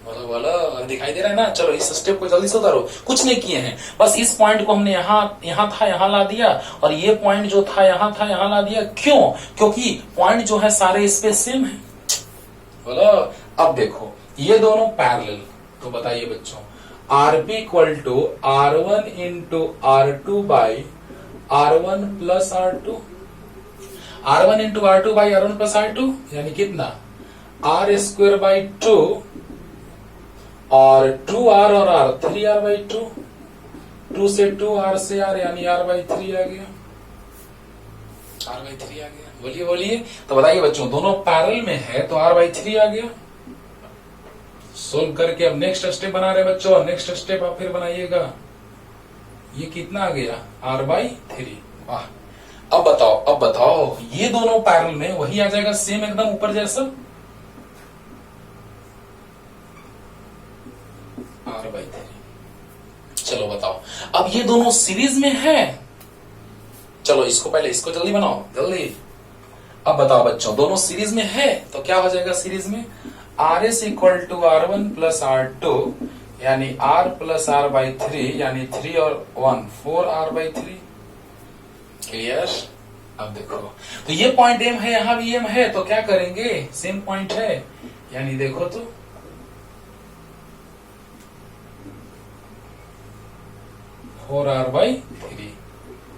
बोलो बोलो, दिखाई दे रहा है ना। चलो इस स्टेप को जल्दी से उतारो, कुछ नहीं किए हैं, बस इस पॉइंट को हमने यहां था यहां ला दिया, और ये पॉइंट जो था यहां ला दिया, क्यों, क्योंकि पॉइंट जो है सारे इस पे सेम है, बोलो। अब देखो ये दोनों पैरेलल, तो बताइए बच्चों, RP = R1 × R2 / R1 + R2, R1 × R2 / R1 + R2 यानी कितना, R² / 2 और 2R और R 3R/2, 2 से 2, R से R यानी R/3 आ गया, R/3 आ गया, बोलिए बोलिए। तो बताइए बच्चों, दोनों पैरेलल में है तो R/3 आ गया। सोल्व करके अब नेक्स्ट स्टेप बना रहे बच्चों, नेक्स्ट स्टेप आप फिर बनाइएगा, ये कितना आ गया, R/3। वाह, अब बताओ, ये दोनों पैरेलल में वही आ जाएगा, सेम एकदम ऊपर जैसा, R/3। चलो बताओ, अब ये दोनों सीरीज में है, चलो इसको पहले, इसको जल्दी बनाओ जल्दी। अब बताओ बच्चों, दोनों सीरीज में है तो क्या हो जाएगा सीरीज में, RS = R1 + R2 यानी R + R/3 यानी 3 और 1 4R/3, क्लियर। अब देखो, तो ये पॉइंट एम है, यहां भी एम है, तो क्या करेंगे, सेम पॉइंट है, यानी देखो तो 4r/3।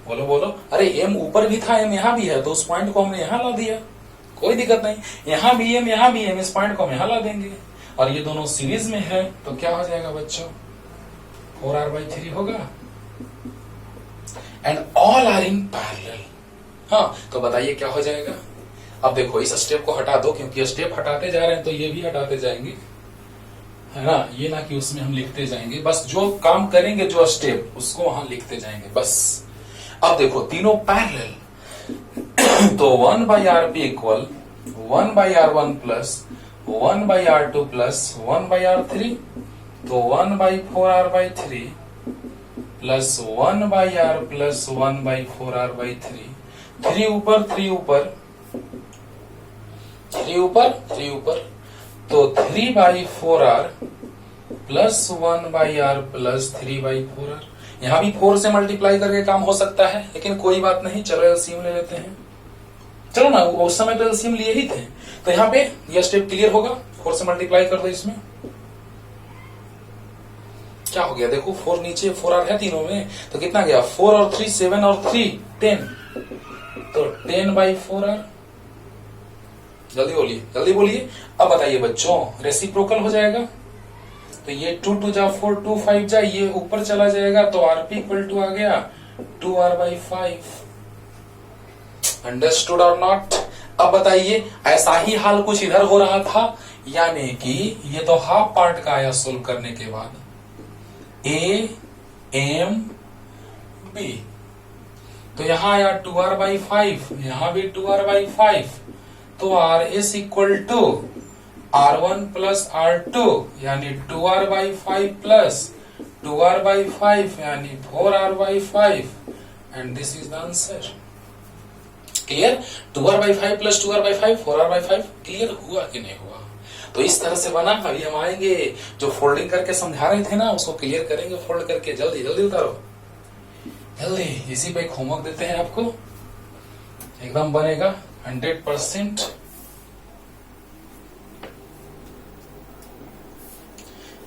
बोलो बोलो, अरे m ऊपर भी था, m यहाँ भी है, तो उस पॉइंट को हमने यहाँ ला दिया, कोई दिक्कत नहीं। यहाँ भी m यहाँ भी m, इस पॉइंट को हम यहाँ ला देंगे। और ये दोनों सीरीज में है तो क्या हो जाएगा बच्चों, 4r/3 होगा। And all are in parallel. हाँ, तो बताइए क्या हो जाएगा। अब देखो इस स्टेप को हटा दो, क्योंकि स्टेप हटाते जा रहे हैं तो ये भी हटाते जाएंगे, है ना। ये ना कि उसमें हम लिखते जाएंगे, बस जो काम करेंगे जो स्टेप उसको वहां लिखते जाएंगे बस। अब देखो तीनों पैरेलल, तो 1/rp equal 1/r1 plus 1/r2 plus 1/r3, तो 1/4r/3 plus 1/r plus 1/4r/3। 3 ऊपर 3 ऊपर 3 ऊपर 3 ऊपर, तो 3/4r plus 1/r plus 3/4r। यहां भी 4 से मल्टीप्लाई करके काम हो सकता है, लेकिन कोई बात नहीं, चलो एलसीएम ले लेते हैं। चलो ना, उस समय तो एलसीएम लिए ही थे, तो यहाँ पे यह स्टेप क्लियर होगा। 4 से मल्टीप्लाई कर दो, इसमें क्या हो गया देखो, 4 नीचे 4r है तीनों में, तो कितना गया, 4 और 3 7 और 3 10, तो 10/4r। जल्दी बोलिए जल्दी बोलिए। अब बताइए बच्चों, रेसिप्रोकल हो जाएगा, तो ये 2 2 जा 4 2 5 जा, ये ऊपर चला जाएगा, तो rp इक्वल टू आ गया 2r/5। अंडरस्टूड और नॉट। अब बताइए, ऐसा ही हाल कुछ इधर हो रहा था, यानी कि ये तो हाफ पार्ट का आया सोल्व करने के बाद, a m b, तो यहां आया 2r/5, यहां भी 2r/5, तो r is equal to r1 plus r2 यानी 2r/5 प्लस 2r/5 यानी 4r/5, and this is the answer. Clear, 2r/5 plus 2r/5 4r/5। Clear हुआ कि नहीं हुआ। तो इस तरह से बना। अभी हम आएंगे जो फोल्डिंग करके समझा रहे थे ना, उसको क्लियर करेंगे फोल्ड करके। जल्दी जल्दी उतारो जल्दी। इसी पे एक होमवर्क देते हैं आपको, एकदम बनेगा 100%।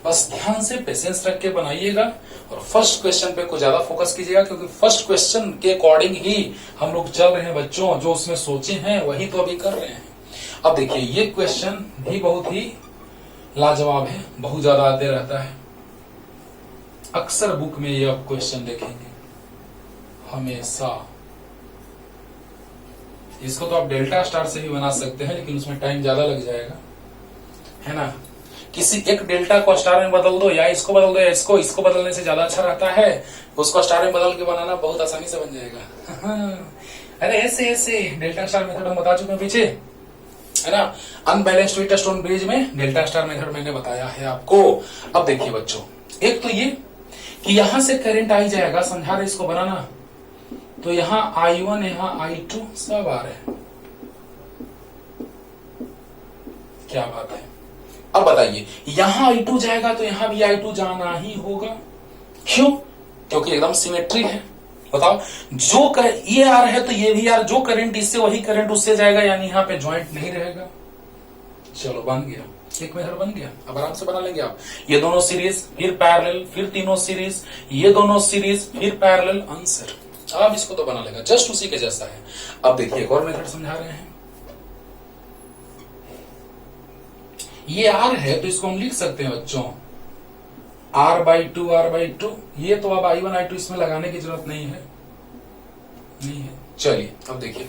बस ध्यान से पेशेंस रख के बनाइएगा, और फर्स्ट क्वेश्चन पे कुछ ज्यादा फोकस कीजिएगा, क्योंकि फर्स्ट क्वेश्चन के अकॉर्डिंग ही हम लोग चल रहे हैं बच्चों। जो उसमें सोचे हैं वही तो अभी कर रहे हैं। अब देखिए, ये क्वेश्चन भी बहुत ही लाजवाब है, बहुत ज्यादा आते रहता है, अक्सर बुक में ये आप क्वेश्चन देखेंगे हमेशा। इसको तो आप डेल्टा स्टार से भी बना सकते हैं, लेकिन उसमें टाइम ज्यादा लग जाएगा, है ना। किसी एक डेल्टा को स्टार में बदल दो, या इसको बदल दो या इसको बदलने से ज्यादा अच्छा रहता है। उसको स्टार में बदल के बनाना बहुत आसानी से बन जाएगा। अरे ऐसे डेल्टा स्टार मेथड हम बता चुके हैं पीछे, है ना। अनबैलेंस्ड वेट स्टोन ब्रिज में डेल्टा स्टार मेथड मैंने बताया है आपको। अब देखिए बच्चों, एक तो ये कि यहां से करंट आई जाएगा, समझा रहे इसको बनाना, तो यहां I1 यहां I2 सब आ रहे हैं। क्या बात है। अब बताइए, यहां I2 जाएगा तो यहां भी I2 जाना ही होगा। क्यों? क्योंकि एकदम सिमेट्री है। बताओ, जो ये आर है तो ये भी आर, जो करंट इससे वही करंट उससे जाएगा, यानी यहां पे ज्वाइंट नहीं रहेगा। चलो बन गया, एक मेथड बन गया। अब आराम से बना लेंगे आप। ये दोनों सीरीज, फिर पैरेलल, फिर तीनों सीरीज, ये दोनों सीरीज, फिर पैरेलल, आंसर। अब इसको तो बना लेगा, जस्ट उसी के जैसा है। अब देखिए एक और मेथड समझा रहे हैं। ये आर है तो इसको हम लिख सकते हैं बच्चों r/2 ये तो अब I1 I2 इसमें लगाने की जरूरत नहीं है। चलिए अब देखिए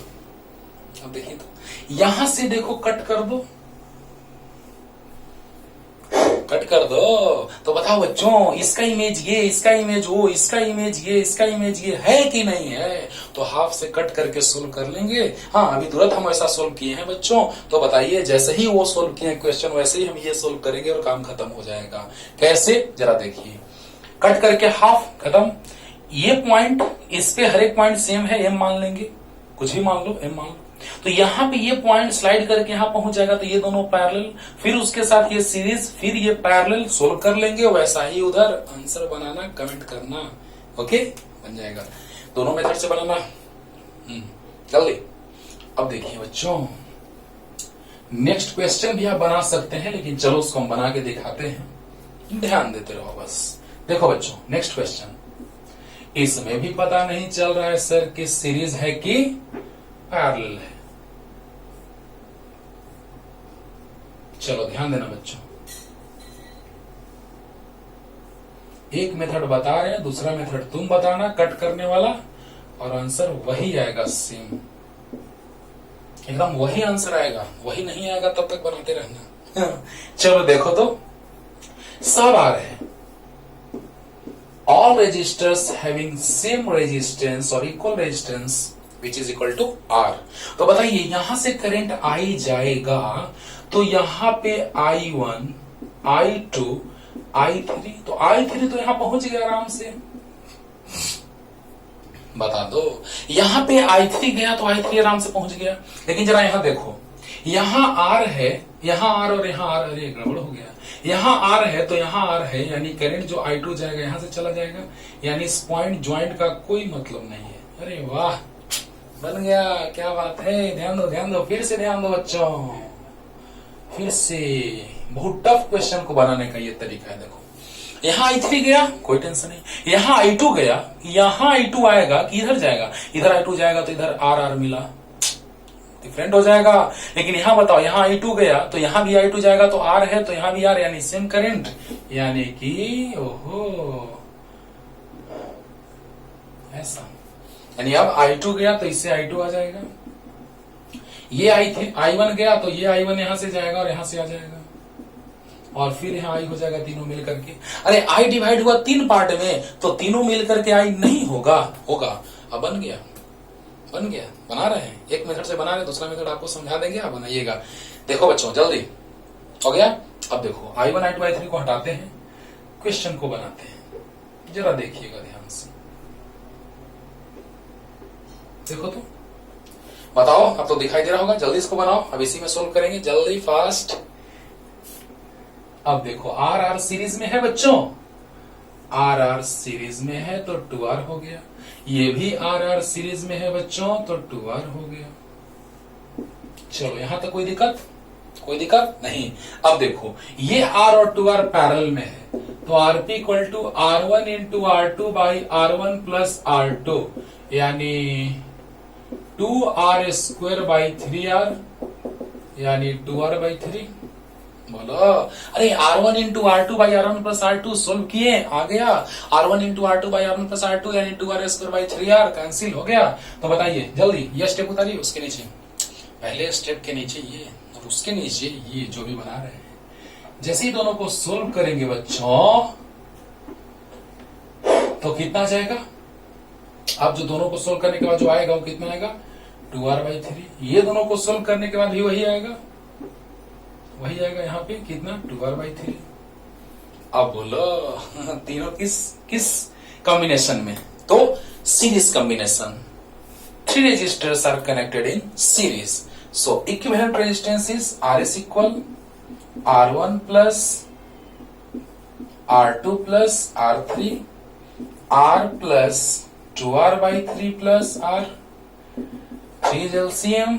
तो यहां से देखो कट कर दो, तो बताओ बच्चों, इसका इमेज ये, इसका इमेज वो, इसका इमेज ये, इसका इमेज ये है कि नहीं है। तो हाफ से कट करके सोल्व कर लेंगे। हाँ, अभी तुरंत हम ऐसा सोल्व किए हैं बच्चों, तो बताइए जैसे ही वो सोल्व किए क्वेश्चन वैसे ही हम ये सोल्व करेंगे और काम खत्म हो जाएगा। कैसे, जरा देखिए। कट करके हाफ खत्म। ये पॉइंट, इस पे हर एक पॉइंट सेम है, एम मान लेंगे, कुछ भी मान लो, एम मान लो। तो यहां पे ये पॉइंट स्लाइड करके यहां पहुंच जाएगा, तो ये दोनों पैरेलल, फिर उसके साथ ये सीरीज, फिर ये पैरेलल, सोल्व कर लेंगे। वैसा ही उधर आंसर बनाना, कमेंट करना, ओके, बन जाएगा। दोनों मेथड से बनाना जल्दी। अब देखिए बच्चों, नेक्स्ट क्वेश्चन भी आप बना सकते हैं, लेकिन चलो उसको हम बना के दिखाते हैं, ध्यान देते रहो बस। देखो बच्चों, नेक्स्ट क्वेश्चन, इसमें भी पता नहीं चल रहा है सर कि सीरीज है कि पैरेलल है। चलो ध्यान देना बच्चों, एक मेथड बता रहे हैं, दूसरा मेथड तुम बताना कट करने वाला, और आंसर वही आएगा, सेम एकदम वही आंसर आएगा। वही नहीं आएगा तब तक बनाते रहना। चलो देखो तो, सब आ रहे हैं, all resistors having same resistance or equal resistance which is equal to R। तो बताइए यहां से करंट आई जाएगा तो यहां पे I1, I2, I3, तो I3 तो यहां पहुंच गया आराम से, बता दो। यहां पे I3 गया तो I3 आराम से पहुंच गया। लेकिन जरा यहां देखो, यहां R है, यहां R और यहां R, अरे गड़बड़ हो गया। यहां R है तो यहां R है, यानी करंट जो I2 जाएगा यहां से चला जाएगा, यानी इस पॉइंट ज्वाइंट का कोई मतलब नहीं है। अरे वाह, बन गया, क्या बात है। ध्यान दो, फिर से ध्यान दो बच्चों, फिर से। बहुत टफ क्वेश्चन को बनाने का ये तरीका है। देखो यहां I3 गया, कोई टेंशन नहीं। यहां I2 गया, यहां I2 आएगा कि इधर जाएगा, इधर I2 जाएगा तो इधर R मिला, डिफरेंट हो जाएगा। लेकिन यहां बताओ, यहां I2 गया तो यहां भी I2 जाएगा तो R है, तो यहां भी R, यानी सेम करंट, यानी कि ओहो ऐसा। यानी अब I2 गया तो इससे I2 आ जाएगा, ये I1 गया तो ये I1 यहां से जाएगा और यहां से आ जाएगा, और फिर यहाँ I हो जाएगा, तीनों मिल करके। अरे I डिवाइड हुआ 3 पार्ट में, तो तीनों मिल करके I नहीं होगा, अब बन गया, बना रहे हैं। एक मेथड से बना रहे हैं, दूसरा मेथड आपको समझा देंगे, आप बनाइएगा। देखो बच्चों जल्दी हो गया। अब देखो I1, I2, I3 को हटाते हैं, क्वेश्चन को बनाते हैं, जरा देखिएगा ध्यान से। देखो तो, बताओ, अब तो दिखाई दे रहा होगा, जल्दी इसको बनाओ। अब इसी में सोल्व करेंगे, जल्दी फास्ट। अब देखो R सीरीज में है बच्चों, R सीरीज में है तो 2R हो गया। ये भी R सीरीज में है बच्चों तो 2R हो गया। चलो यहां तक कोई दिक्कत नहीं। अब देखो ये R और 2R पैरेलल में है, तो Rp equal to R1 into R2 by R1 plus R2, यानी 2R स्क्वायर बाई 3R, यानी 2R बाई 3। बोलो, अरे R1 into R2 by R1 plus R2 solve किए, आ गया। R1 into R2 by R1 plus R2 यानी 2R square by 3R cancel हो गया। तो बताइए जल्दी, ये स्टेप उतारिए, उसके नीचे, पहले स्टेप के नीचे ये और उसके नीचे ये जो भी बना रहे हैं। जैसे ही दोनों को सोल्व करेंगे बच्चों तो कितना जाएगा, अब जो दोनों को सोल्व करने के बाद जो आएगा वो कितना आएगा, 2R बाई 3। ये दोनों को सोल्व करने के बाद भी वही आएगा यहाँ पे कितना, 2R बाई 3। अब बोलो तीनों किस कॉम्बिनेशन में, तो series combination. 3 resistors are connected in series, so equivalent resistance is RS equal R1 plus R2 plus R3, R plus 2R by 3 plus R, 3 LCM.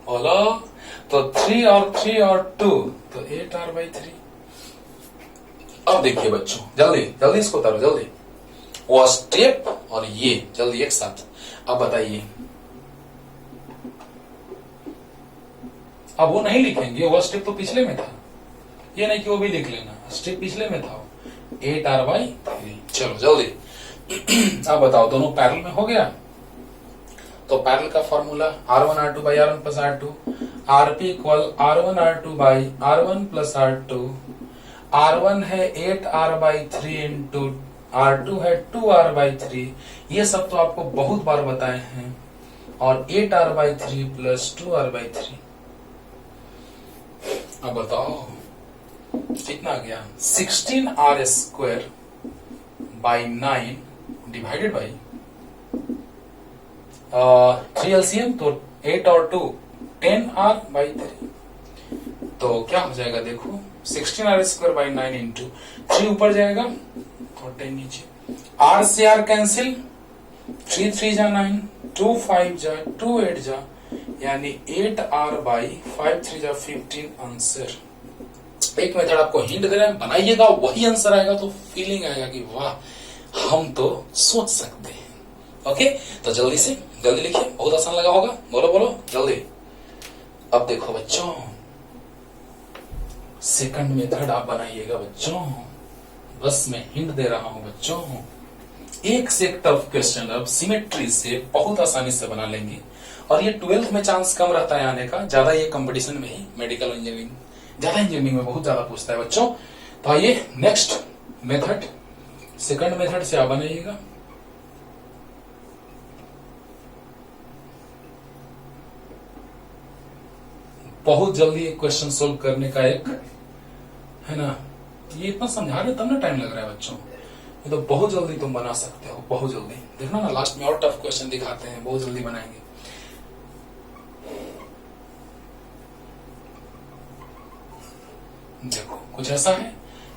बोलो, तो 3 और 3 और 2 तो 8R बाई 3। अब देखिए बच्चों, जल्दी इसको उतारो, जल्दी वो स्टेप और ये जल्दी एक साथ। अब बताइए, अब वो नहीं लिखेंगे, वो स्टेप तो पिछले में था, ये नहीं कि वो भी लिख लेना, स्टेप पिछले में था, 8R बाई 3। चलो जल्दी अब बताओ, दोनों पैरेलल में हो गया, तो पैरेलल का formula R1 R2 by R1 plus R2, Rp equal R1 R2 by R1 plus R2। R1 है 8R बाई 3 इंटू R2 है 2R बाई 3। ये सब तो आपको बहुत बार बताए हैं, और 8R by 3 plus 2R by 3। अब बताओ कितना आ गया, 16R square by 9 divided by 3 LCM, तो 8 और 2 10R बाई 3। तो क्या हो जाएगा देखो, 16R स्क्वायर बाई 9 इंटू 3 ऊपर जाएगा और 10 नीचे। R से R कैंसिल, 3 3 जा 9, 2 5 जा, 2 8 जा, यानी 8R बाई 5 3 जा 15 आंसर। एक मेथड आपको हिंट दे रहे हैं, बनाइएगा वही आंसर आएगा तो फीलिंग आएगा कि वाह हम तो सोच सकते हैं। ओके, तो जल्दी से जल्दी लिखिए, बहुत आसान लगा होगा, बोलो बोलो जल्दी। अब देखो बच्चों, सेकंड मेथड आप बनाइएगा बच्चों, बस मैं हिंट दे रहा हूं बच्चों। एक से एक टफ क्वेश्चन अब सिमेट्री से बहुत आसानी से बना लेंगे, और ये 12th में चांस कम रहता है आने का, ज्यादा ये कंपटीशन में ही, मेडिकल इंजीनियरिंग ज्यादा, इंजीनियरिंग में बहुत ज्यादा पूछता है बच्चों। तो आइए नेक्स्ट मेथड, सेकंड मेथड से आप बनाइएगा। बहुत जल्दी एक क्वेश्चन सोल्व करने का एक है ना, ये इतना समझा रहे तब ना टाइम लग रहा है बच्चों, ये तो बहुत जल्दी तुम बना सकते हो, बहुत जल्दी। देखना ना लास्ट में और टफ क्वेश्चन दिखाते हैं, बहुत जल्दी बनाएंगे। देखो कुछ ऐसा है,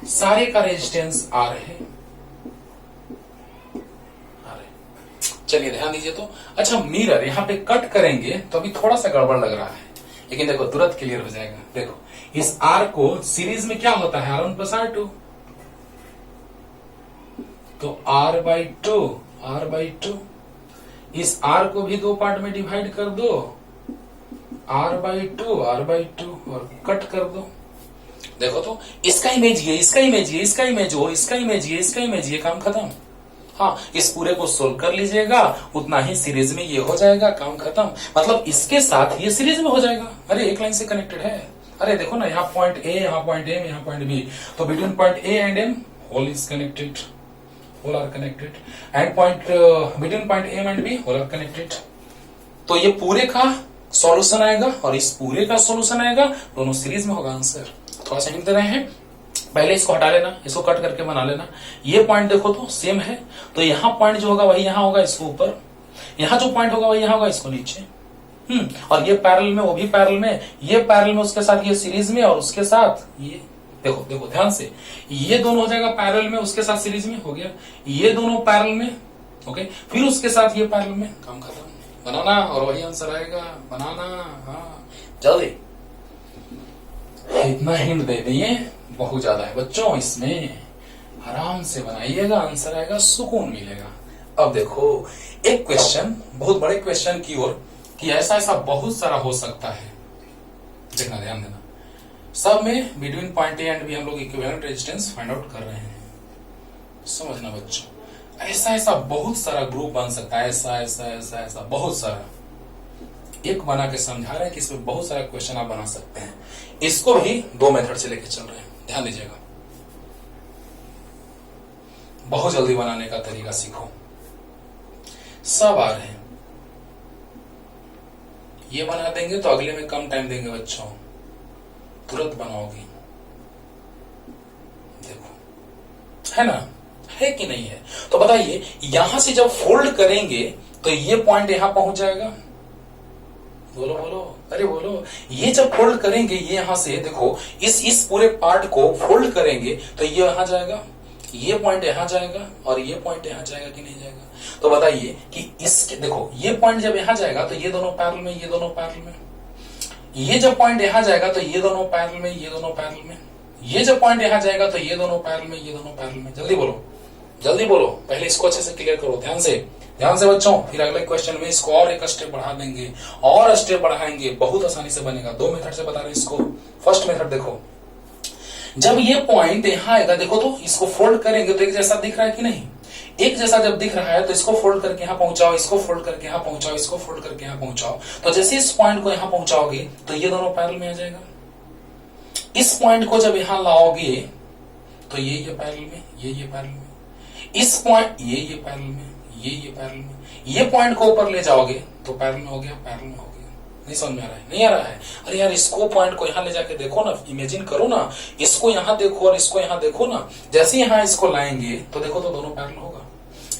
सारे का रेजिस्टेंस आर है, चलिए ध्यान दीजिए। तो अच्छा, मिरर यहाँ पे कट करेंगे तो अभी थोड़ा सा गड़बड़ लग रहा है, लेकिन देखो तुरंत क्लियर हो जाएगा। देखो इस आर को सीरीज में क्या होता है, R1 प्लस R2, तो R/2 इस R को भी दो पार्ट में डिवाइड कर दो, R/2 और कट कर दो। देखो तो इसका इमेज ये, इसका इमेज ये, इसका इमेज वो, इसका इमेज ये, इसका इमेज ये, काम खत्म। हाँ, इस पूरे को सोल्व कर लीजिएगा, उतना ही सीरीज में ये हो जाएगा, काम खत्म। मतलब इसके साथ ये सीरीज में हो जाएगा। अरे एक लाइन से कनेक्टेड है। अरे देखो ना, यहाँ पॉइंट ए, यहाँ पॉइंट एम, यहाँ पॉइंट बी, तो between point A and M whole is connected, whole are connected, and point between point M and B whole are connected. तो ये पूरे का सॉल्यूशन आएगा और इस पूरे का सॉल्यूशन आएगा, दोनों सीरीज में होगा आंसर। थोड़ा सा हिंट दे रहे हैं, पहले इसको हटा लेना, इसको कट करके बना लेना। ये पॉइंट देखो तो सेम है, तो यहाँ पॉइंट जो होगा वही यहाँ होगा, इसको ऊपर, यहाँ जो पॉइंट होगा वही यहाँ होगा, इसको नीचे। और ये पैरेलल में, वो भी पैरेलल में, ये पैरेलल में उसके साथ ये सीरीज में, और उसके साथ ये देखो देखो ध्यान से, ये दोनों हो जाएगा पैरेलल में, उसके साथ सीरीज में हो गया, ये दोनों पैरेलल में, ओके, फिर उसके साथ ये पैरेलल में, काम खत्म। बनाना और वही आंसर आएगा, बनाना। हाँ जल्दी, इतना हिंट दे दिए, बहुत ज्यादा है बच्चों, इसमें आराम से बनाइएगा, आंसर आएगा, सुकून मिलेगा। अब देखो एक क्वेश्चन, बहुत बड़े क्वेश्चन की ओर, कि ऐसा ऐसा बहुत सारा हो सकता है, देखना ध्यान देना। सब में between point A and B हम लोग इक्विवेलेंट रेजिस्टेंस फाइंड आउट कर रहे हैं, समझना बच्चों। ऐसा ऐसा बहुत सारा ग्रुप बन सकता है, ऐसा ऐसा ऐसा ऐसा बहुत सारा, एक बना के समझा रहे हैं कि इसमें बहुत सारा क्वेश्चन आप बना सकते हैं। इसको भी दो मेथड से लेके चल रहे हैं, ध्यान दीजिएगा। बहुत जल्दी बनाने का तरीका सीखो, सब आ रहे हैं। ये बना देंगे तो अगले में कम टाइम देंगे बच्चों, तुरंत बनाओगे। देखो है ना, है कि नहीं है? तो बताइए, यहां से जब फोल्ड करेंगे तो ये पॉइंट यहां पहुंच जाएगा, बोलो बोलो, अरे बोलो। ये जब फोल्ड करेंगे, ये यहां से देखो, इस पूरे पार्ट को फोल्ड करेंगे तो ये यहां जाएगा, ये पॉइंट यहां जाएगा, और ये पॉइंट यहां जाएगा कि नहीं जाएगा? तो बताइए कि इसके देखो, ये पॉइंट जब यहां जाएगा तो ये दोनों पैरेलल में, ये दोनों पैरेलल में, ये जब पॉइंट यहां जाएगा तो ये दोनों पैरेलल में, ये दोनों पैरेलल में, ये जब पॉइंट यहां जाएगा तो ये दोनों पैरेलल में, ये दोनों पैरेलल में। जल्दी बोलो, जल्दी बोलो, पहले इसको अच्छे से क्लियर करो, ध्यान से, ध्यान से बच्चों। फिर अगले क्वेश्चन में इसको और एक स्टेप बढ़ा देंगे, और स्टेप बढ़ाएंगे, बहुत आसानी से बनेगा। दो मेथड से बता रहे हैं इसको। फर्स्ट मेथड देखो, जब ये पॉइंट यहां आएगा, देखो तो इसको फोल्ड करेंगे तो एक जैसा दिख रहा है कि नहीं? एक जैसा जब दिख रहा है तो इसको फोल्ड करके यहां पहुंचाओ, इसको फोल्ड करके यहां पहुंचाओ, इसको फोल्ड करके यहां पहुंचाओ। तो जैसे इस पॉइंट को यहां पहुंचाओगे तो ये दोनों पैरेलल में आ जाएगा। इस पॉइंट को जब यहां लाओगे तो ये पैरेलल में, ये पैरेलल में, इस पॉइंट ये पैरेलल में, ये पैरेलल में, ये पॉइंट को ऊपर ले जाओगे तो पैरेलल में हो गया, पैरेलल में हो गया। नहीं समझ में आ रहा है? नहीं आ रहा है? अरे यार, इसको पॉइंट को यहां ले जाके देखो ना, इमेजिन करो ना, इसको यहां देखो और इसको यहां देखो ना। जैसे यहां इसको लाएंगे तो देखो तो दोनों पैरेलल होगा।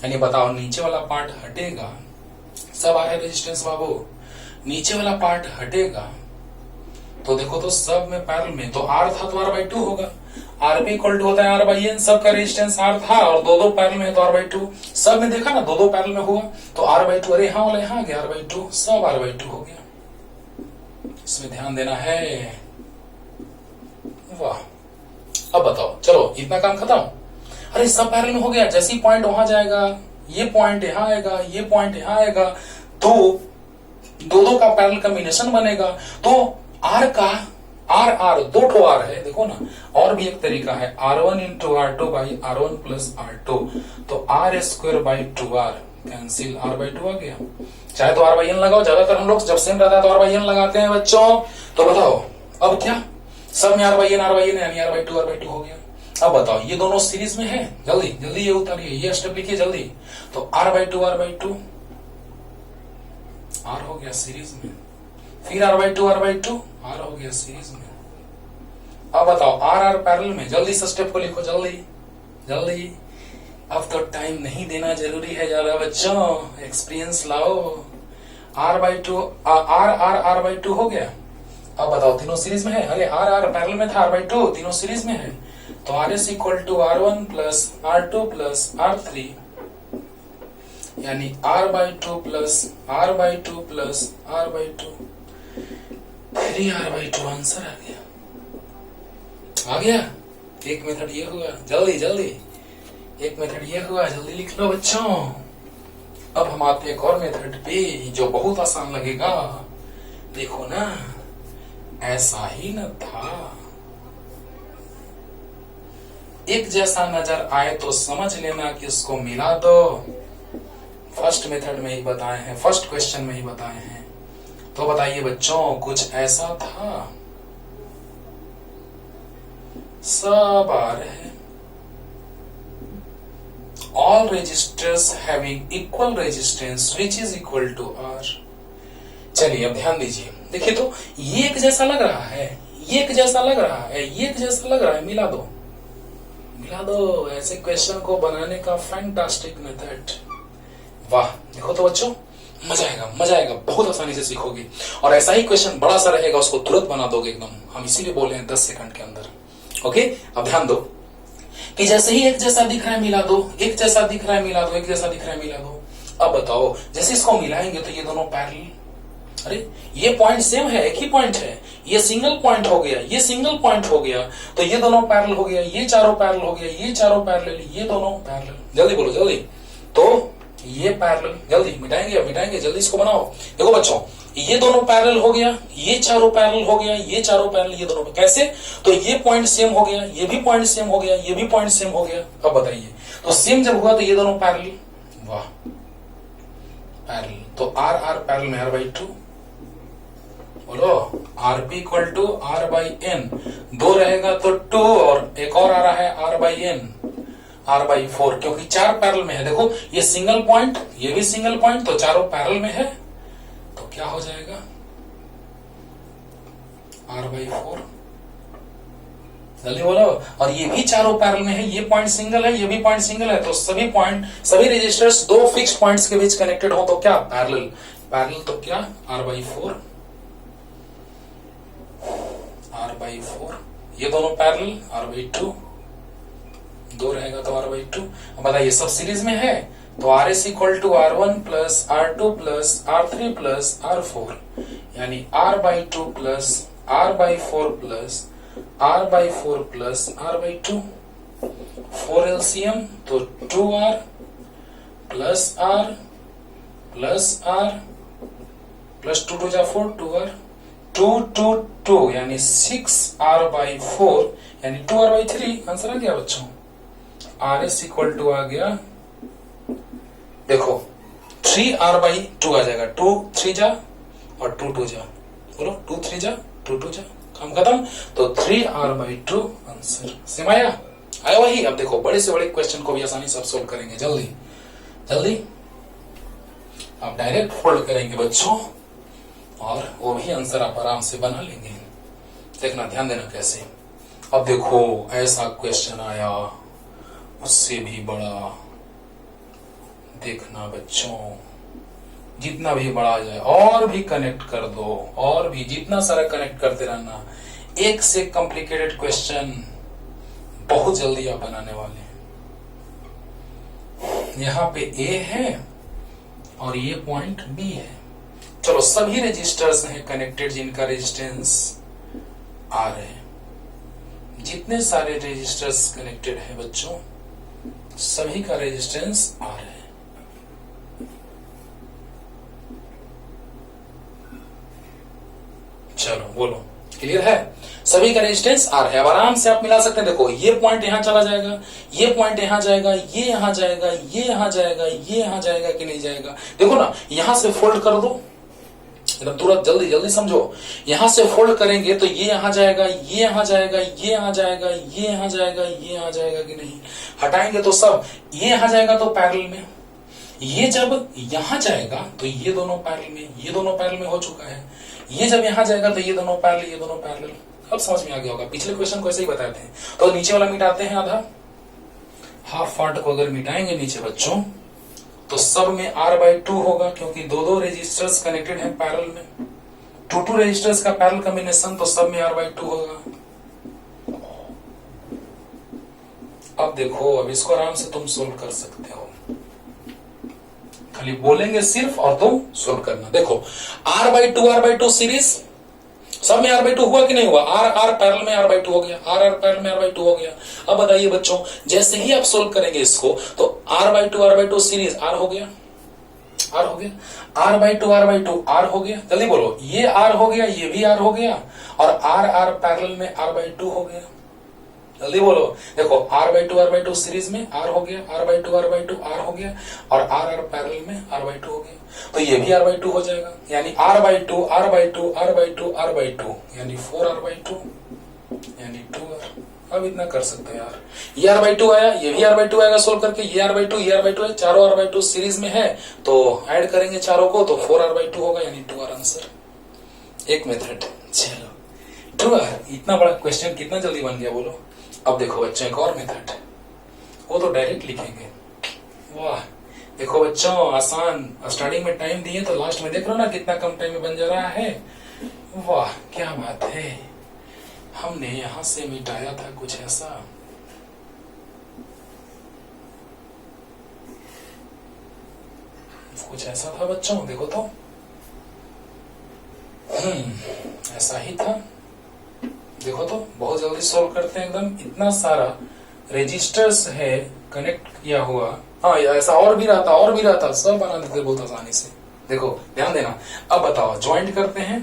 यानी बताओ, नीचे वाला पार्ट हटेगा, सब आ रहा है रेजिस्टेंस बाबू, नीचे वाला पार्ट हटेगा तो देखो तो सब में पैरेलल में, तो R था तो R/2 होगा। RP इक्वल टू होता है R/N, सबका रेजिस्टेंस R था और दो पैरेलल में है तो R/2। सब में देखा ना, दो पैरेलल में हुआ तो R/2, अरे हाँ वाला यहाँ आ गया R/2, सब R/2 हो गया। इसमें ध्यान देना है। वाह, अब बताओ, चलो इतना काम खत्म। अरे सब पैरेलल में हो गया, जैसे ही पॉइंट वहां जाएगा, ये पॉइंट यहां आएगा, ये पॉइंट यहां आएगा, तो दो का पैरेलल कॉम्बिनेशन बनेगा। तो आर का आर दो ठो आर है, देखो ना। और भी एक तरीका है, R1 into R2 by R1 plus R2, तो R² by 2R cancel, R/2 आ गया। चाहे तो R/n लगाओ, ज्यादातर हम लोग जब सेम रहता है तो R/n लगाते हैं बच्चों। तो बताओ अब क्या, सब में R/n यानी R/2 हो गया। अब बताओ ये दोनों सीरीज में है, जल्दी जल्दी ये उतारिए, ये स्टेप लिखिए जल्दी। तो R/2 R हो गया सीरीज में, फिर R/2 R हो गया सीरीज में। अब बताओ R पैरेलल में, जल्दी से स्टेप को लिखो, जल्दी जल्दी। अब तो टाइम नहीं देना जरूरी है ज्यादा बच्चों, एक्सपीरियंस लाओ। R/2 हो गया। अब बताओ तीनों सीरीज में है, अरे R पैरेलल में था, R/2 तीनों सीरीज में है। तो RS equal to R1 plus R2 plus R3, यानी R/2 plus R/2 plus R/2, 3R/2 answer आ गया। आ गया, एक मेथड ये हुआ, जल्दी जल्दी, एक मेथड ये हुआ, जल्दी लिख लो बच्चों। अब हम आते हैं एक और मेथड पे जो बहुत आसान लगेगा। देखो ना, ऐसा ही न था, एक जैसा नजर आए तो समझ लेना कि इसको मिला दो। फर्स्ट मेथड में ही बताए हैं, फर्स्ट क्वेश्चन में ही बताए हैं। तो बताइए बच्चों, कुछ ऐसा था, सब आ रहे हैं। All resistors having equal resistance which is equal to R। चलिए अब ध्यान दीजिए, देखिए तो ये एक जैसा लग रहा है, ये एक जैसा लग रहा है, ये एक जैसा लग रहा है, मिला दो मिला दो। ऐसे क्वेश्चन को बनाने का फैंटास्टिक मेथड, वाह। देखो तो बच्चों, मजा आएगा, मजा आएगा, बहुत आसानी से सीखोगे। और ऐसा ही क्वेश्चन बड़ा सा रहेगा, उसको तुरंत बना दोगे एकदम। हम इसीलिए बोले हैं 10 सेकंड के अंदर। ओके, अब ध्यान दो कि जैसे ही एक जैसा दिख रहा है मिला दो, एक जैसा दिख रहा है मिला दो, एक जैसा दिख रहा है मिला दो। अब बताओ, जैसे इसको मिलाएंगे तो ये दोनों पैरेलल, अरे ये पॉइंट सेम है, एक ही पॉइंट है, ये सिंगल पॉइंट हो गया, ये सिंगल पॉइंट हो गया, तो ये दोनों पैरेलल हो गया, ये चारों पैरेलल हो गया, ये चारों पैरेलल, ये दोनों पैरेलल। जल्दी बोलो जल्दी। तो ये पैरेलल, जल्दी मिटाएंगे जल्दी इसको बनाओ। देखो बच्चों, ये दोनों पैरेलल हो गया, ये चारों पैरेलल हो गया, ये चारों पैरेलल, ये दोनों कैसे, तो ये पॉइंट सेम हो गया, ये भी पॉइंट सेम हो गया, ये भी पॉइंट सेम हो गया। अब बताइए, तो सेम जब हुआ तो ये दोनों पैरेलल, वाह पैरेलल। तो R पैरेलल में R/2, बोलो RP इक्वल टू R/n, 2 रहेगा तो 2, और एक और आ रहा है R/n, R/4, क्योंकि 4 पैरेलल में है। देखो ये सिंगल पॉइंट, ये भी सिंगल पॉइंट, तो चारों पैरेलल में है, तो क्या हो जाएगा R/4, जल्दी बोलो। और ये भी चारों पैरेलल में है, ये पॉइंट सिंगल है, ये भी पॉइंट सिंगल है, तो सभी पॉइंट, सभी रेजिस्टर्स दो फिक्स्ड पॉइंट्स के बीच कनेक्टेड हो तो क्या पैरेलल, पैरेलल तो क्या R/4, R/4, ये दोनों पैरेलल R/2, 2 रहेगा तो R/2। अब बताइए सब सीरीज में है, तो RS equal to R1 plus R2 plus R3 plus R4, यानी R/2 plus R/4 plus R/4 plus R/2, 4 LCM तो 2R plus R plus R plus 2 2 4, 2R, 2 2 2 यानी 6R/4, यानी 2R/3 आंसर आ गया बच्चों। RS इक्वल टू आ गया, देखो 3R/2 आ जाएगा, 2 3 जा और 2 2 जा, बोलो 2 3 जा 2 2 जा, काम खत्म। तो 3R/2 आंसर सेम आया वही। अब देखो बड़े से बड़े क्वेश्चन को भी आसानी से सोल्व करेंगे, जल्दी जल्दी। आप डायरेक्ट फोल्ड करेंगे बच्चों, और वो भी आंसर आप आराम से बना लेंगे। देखना, ध्यान देना कैसे। अब देखो ऐसा क्वेश्चन आया, उससे भी बड़ा, देखना बच्चों, जितना भी बड़ा जाए और भी कनेक्ट कर दो, और भी जितना सारा कनेक्ट करते रहना। एक से कॉम्प्लिकेटेड क्वेश्चन बहुत जल्दी आप बनाने वाले हैं। यहाँ पे A है और ये पॉइंट B है। चलो सभी रेजिस्टर्स हैं कनेक्टेड जिनका रेजिस्टेंस R है। जितने सारे रेजिस्टर्स कनेक्टेड है बच्चों, सभी का रेजिस्टेंस आर है। चलो बोलो, क्लियर है? सभी का रेजिस्टेंस आर है। अब आराम से आप मिला सकते हैं। देखो ये पॉइंट यहां चला जाएगा, ये पॉइंट यहां जाएगा, ये यहां जाएगा, ये यहां जाएगा, ये यहां जाएगा कि नहीं जाएगा? देखो ना, यहां से फोल्ड कर दो एकदम तुरंत, जल्दी जल्दी समझो। यहां से फोल्ड करेंगे तो ये यहां जाएगा, ये यहां जाएगा, ये यहां जाएगा, ये यहां जाएगा, ये यहां जाएगा कि नहीं? हटाएंगे तो सब, ये यहां जाएगा तो पैरेलल में, ये जब यहां जाएगा तो ये दोनों पैरेलल में, ये दोनों पैरेलल में हो चुका है। ये जब यहां जाएगा तो ये दोनों पैरेलल, ये दोनों पैरेलल। अब समझ में आ गया होगा, पिछले क्वेश्चन को ऐसे ही बताए थे। तो नीचे वाला मिटाते हैं आधा, हाफ पार्ट को अगर मिटाएंगे नीचे बच्चों तो सब में R/2 होगा, क्योंकि दो दो रेजिस्टर्स कनेक्टेड हैं पैरेलल में। टू रेजिस्टर्स का पैरेलल कॉम्बिनेशन, तो सब में R/2 होगा। अब देखो, अब इसको आराम से तुम सोल्व कर सकते हो, खाली बोलेंगे सिर्फ और तुम सोल्व करना। देखो R/2 सीरीज, सब में R/2 हुआ कि नहीं हुआ? R पैरेलल में R/2 हो गया, R पैरेलल में R/2 हो गया। अब बताइए बच्चों, जैसे ही आप सोल्व करेंगे इसको तो R/2 सीरीज R हो गया, R हो गया, R/2 R हो गया। जल्दी बोलो, ये R हो गया, ये भी R हो गया, और R पैरेलल में R/2 हो गया। जल्दी बोलो, देखो R/2 सीरीज में R हो गया, R/2 R हो गया, और R पैरेलल में R/2 हो गया, तो ये भी R/2 हो जाएगा। यानी R/2 यानी 4R/2 यानी 2R। अब इतना कर सकते हैं यार, ये R/2 आया, ये भी R/2 आएगा सोल्व करके, ये R/2 है, चारों R/2 सीरीज में है, तो ऐड करेंगे चारों को तो 4R/2 होगा, यानी 2R आंसर। एक मेथड। चलो 2R, इतना बड़ा क्वेश्चन कितना जल्दी बन गया बोलो। अब देखो बच्चों, एक और मेथड, वो तो डायरेक्ट लिखेंगे। वाह, देखो बच्चों, आसान, स्टार्टिंग में टाइम दिए तो लास्ट में देख लो ना कितना कम टाइम में बन जा रहा है। वाह क्या बात है, हमने यहां से मिटाया था कुछ ऐसा। कुछ ऐसा था बच्चों, देखो तो, ऐसा ही था। देखो तो, बहुत जल्दी सोल्व करते हैं एकदम। इतना सारा रेजिस्टर्स है कनेक्ट किया हुआ। हाँ, ऐसा और भी रहता, सब बना देते बहुत आसानी से। देखो ध्यान देना। अब बताओ, ज्वाइंट करते हैं,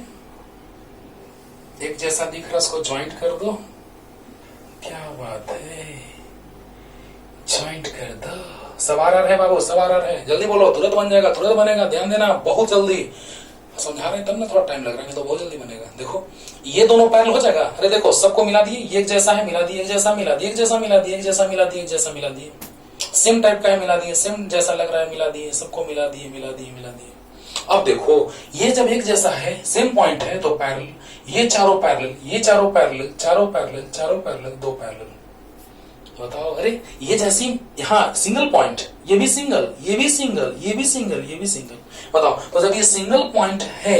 एक जैसा दिख रहा है, उसको ज्वाइंट कर दो। क्या बात है, ज्वाइंट कर दो। सब RR है बाबू, सब RR है। जल्दी बोलो, तुरंत बन जाएगा, तुरंत बनेगा। ध्यान देना, बहुत जल्दी समझा रहे हैं तब ना, थोड़ा टाइम लग रहा है, तो बहुत जल्दी बनेगा। देखो ये दोनों पैरेलल हो जाएगा। अरे देखो, सबको मिला दिए, ये एक जैसा है, मिला दिए, एक जैसा मिला दिए, एक जैसा मिला दिए, एक जैसा मिला दिए, एक जैसा मिला दिए, सेम टाइप का है, मिला दिए, सेम जैसा लग रहा है, मिला दिए, सबको मिला दिए, मिला दिए, मिला दिए। अब देखो, ये जब एक जैसा है, सेम पॉइंट है, तो पैरेलल, ये चारों पैरेलल, ये चारों पैरेलल, चारों पैरेलल, चारों पैरेलल, दो पैरेलल। बताओ, अरे ये जैसी यहाँ सिंगल पॉइंट, ये भी सिंगल, ये भी सिंगल, ये भी सिंगल, ये भी सिंगल। बताओ, तो जब ये सिंगल पॉइंट है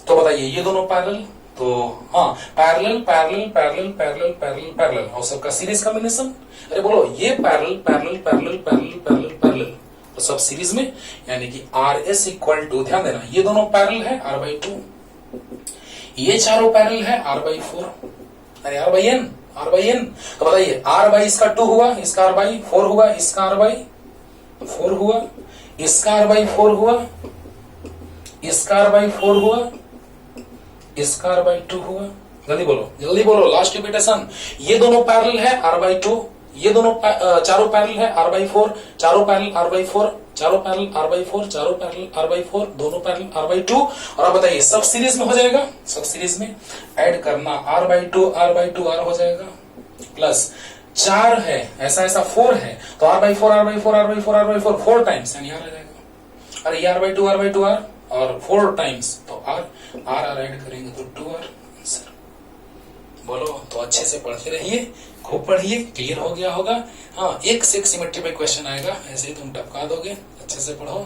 तो बताइए ये दोनों पैरेलल, तो हाँ, parallel parallel parallel parallel parallel parallel, और सबका सीरीज कॉम्बिनेशन। अरे बोलो, ये parallel parallel parallel parallel parallel parallel, तो सब सीरीज में, यानी कि RS इक्वल टू, ध्यान देना, ये दोनों पैरेलल है R/2, ये चारों पैरेलल है R/4, अरे R/n, तो बताइए R/ इसका 2 हुआ, इसका R/4 हुआ, इसका R/4 हुआ, इसका R/4 हुआ, इसका R/4 हुआ, इसका R/2 हुआ। जल्दी बोलो, लास्ट रिपीटेशन। ये दोनों पैरेलल है R/2, ये दोनों चारों पैरेलल है R/4, चारों पैरेलल R/4, चारों पैरेलल R/4, चारों पैरेलल R/4, दोनों पैरेलल R/2। और अब बताइए, सब सीरीज में हो जाएगा, सब सीरीज में ऐड करना, R/2 R हो जाएगा, प्लस 4 है, ऐसा 4 है, तो R/4 4 टाइम्स, यानी R आ जाएगा। अरे ये R/2 R और 4 टाइम्स, तो R ऐड करेंगे तो 2R आंसर। बोलो, तो अच्छे से पढ़ते रहिए, खूब पढ़िए, क्लियर हो गया होगा। हाँ, एक से एक सिमेट्री पे क्वेश्चन आएगा, ऐसे ही तुम टपका दोगे। अच्छे से पढ़ो।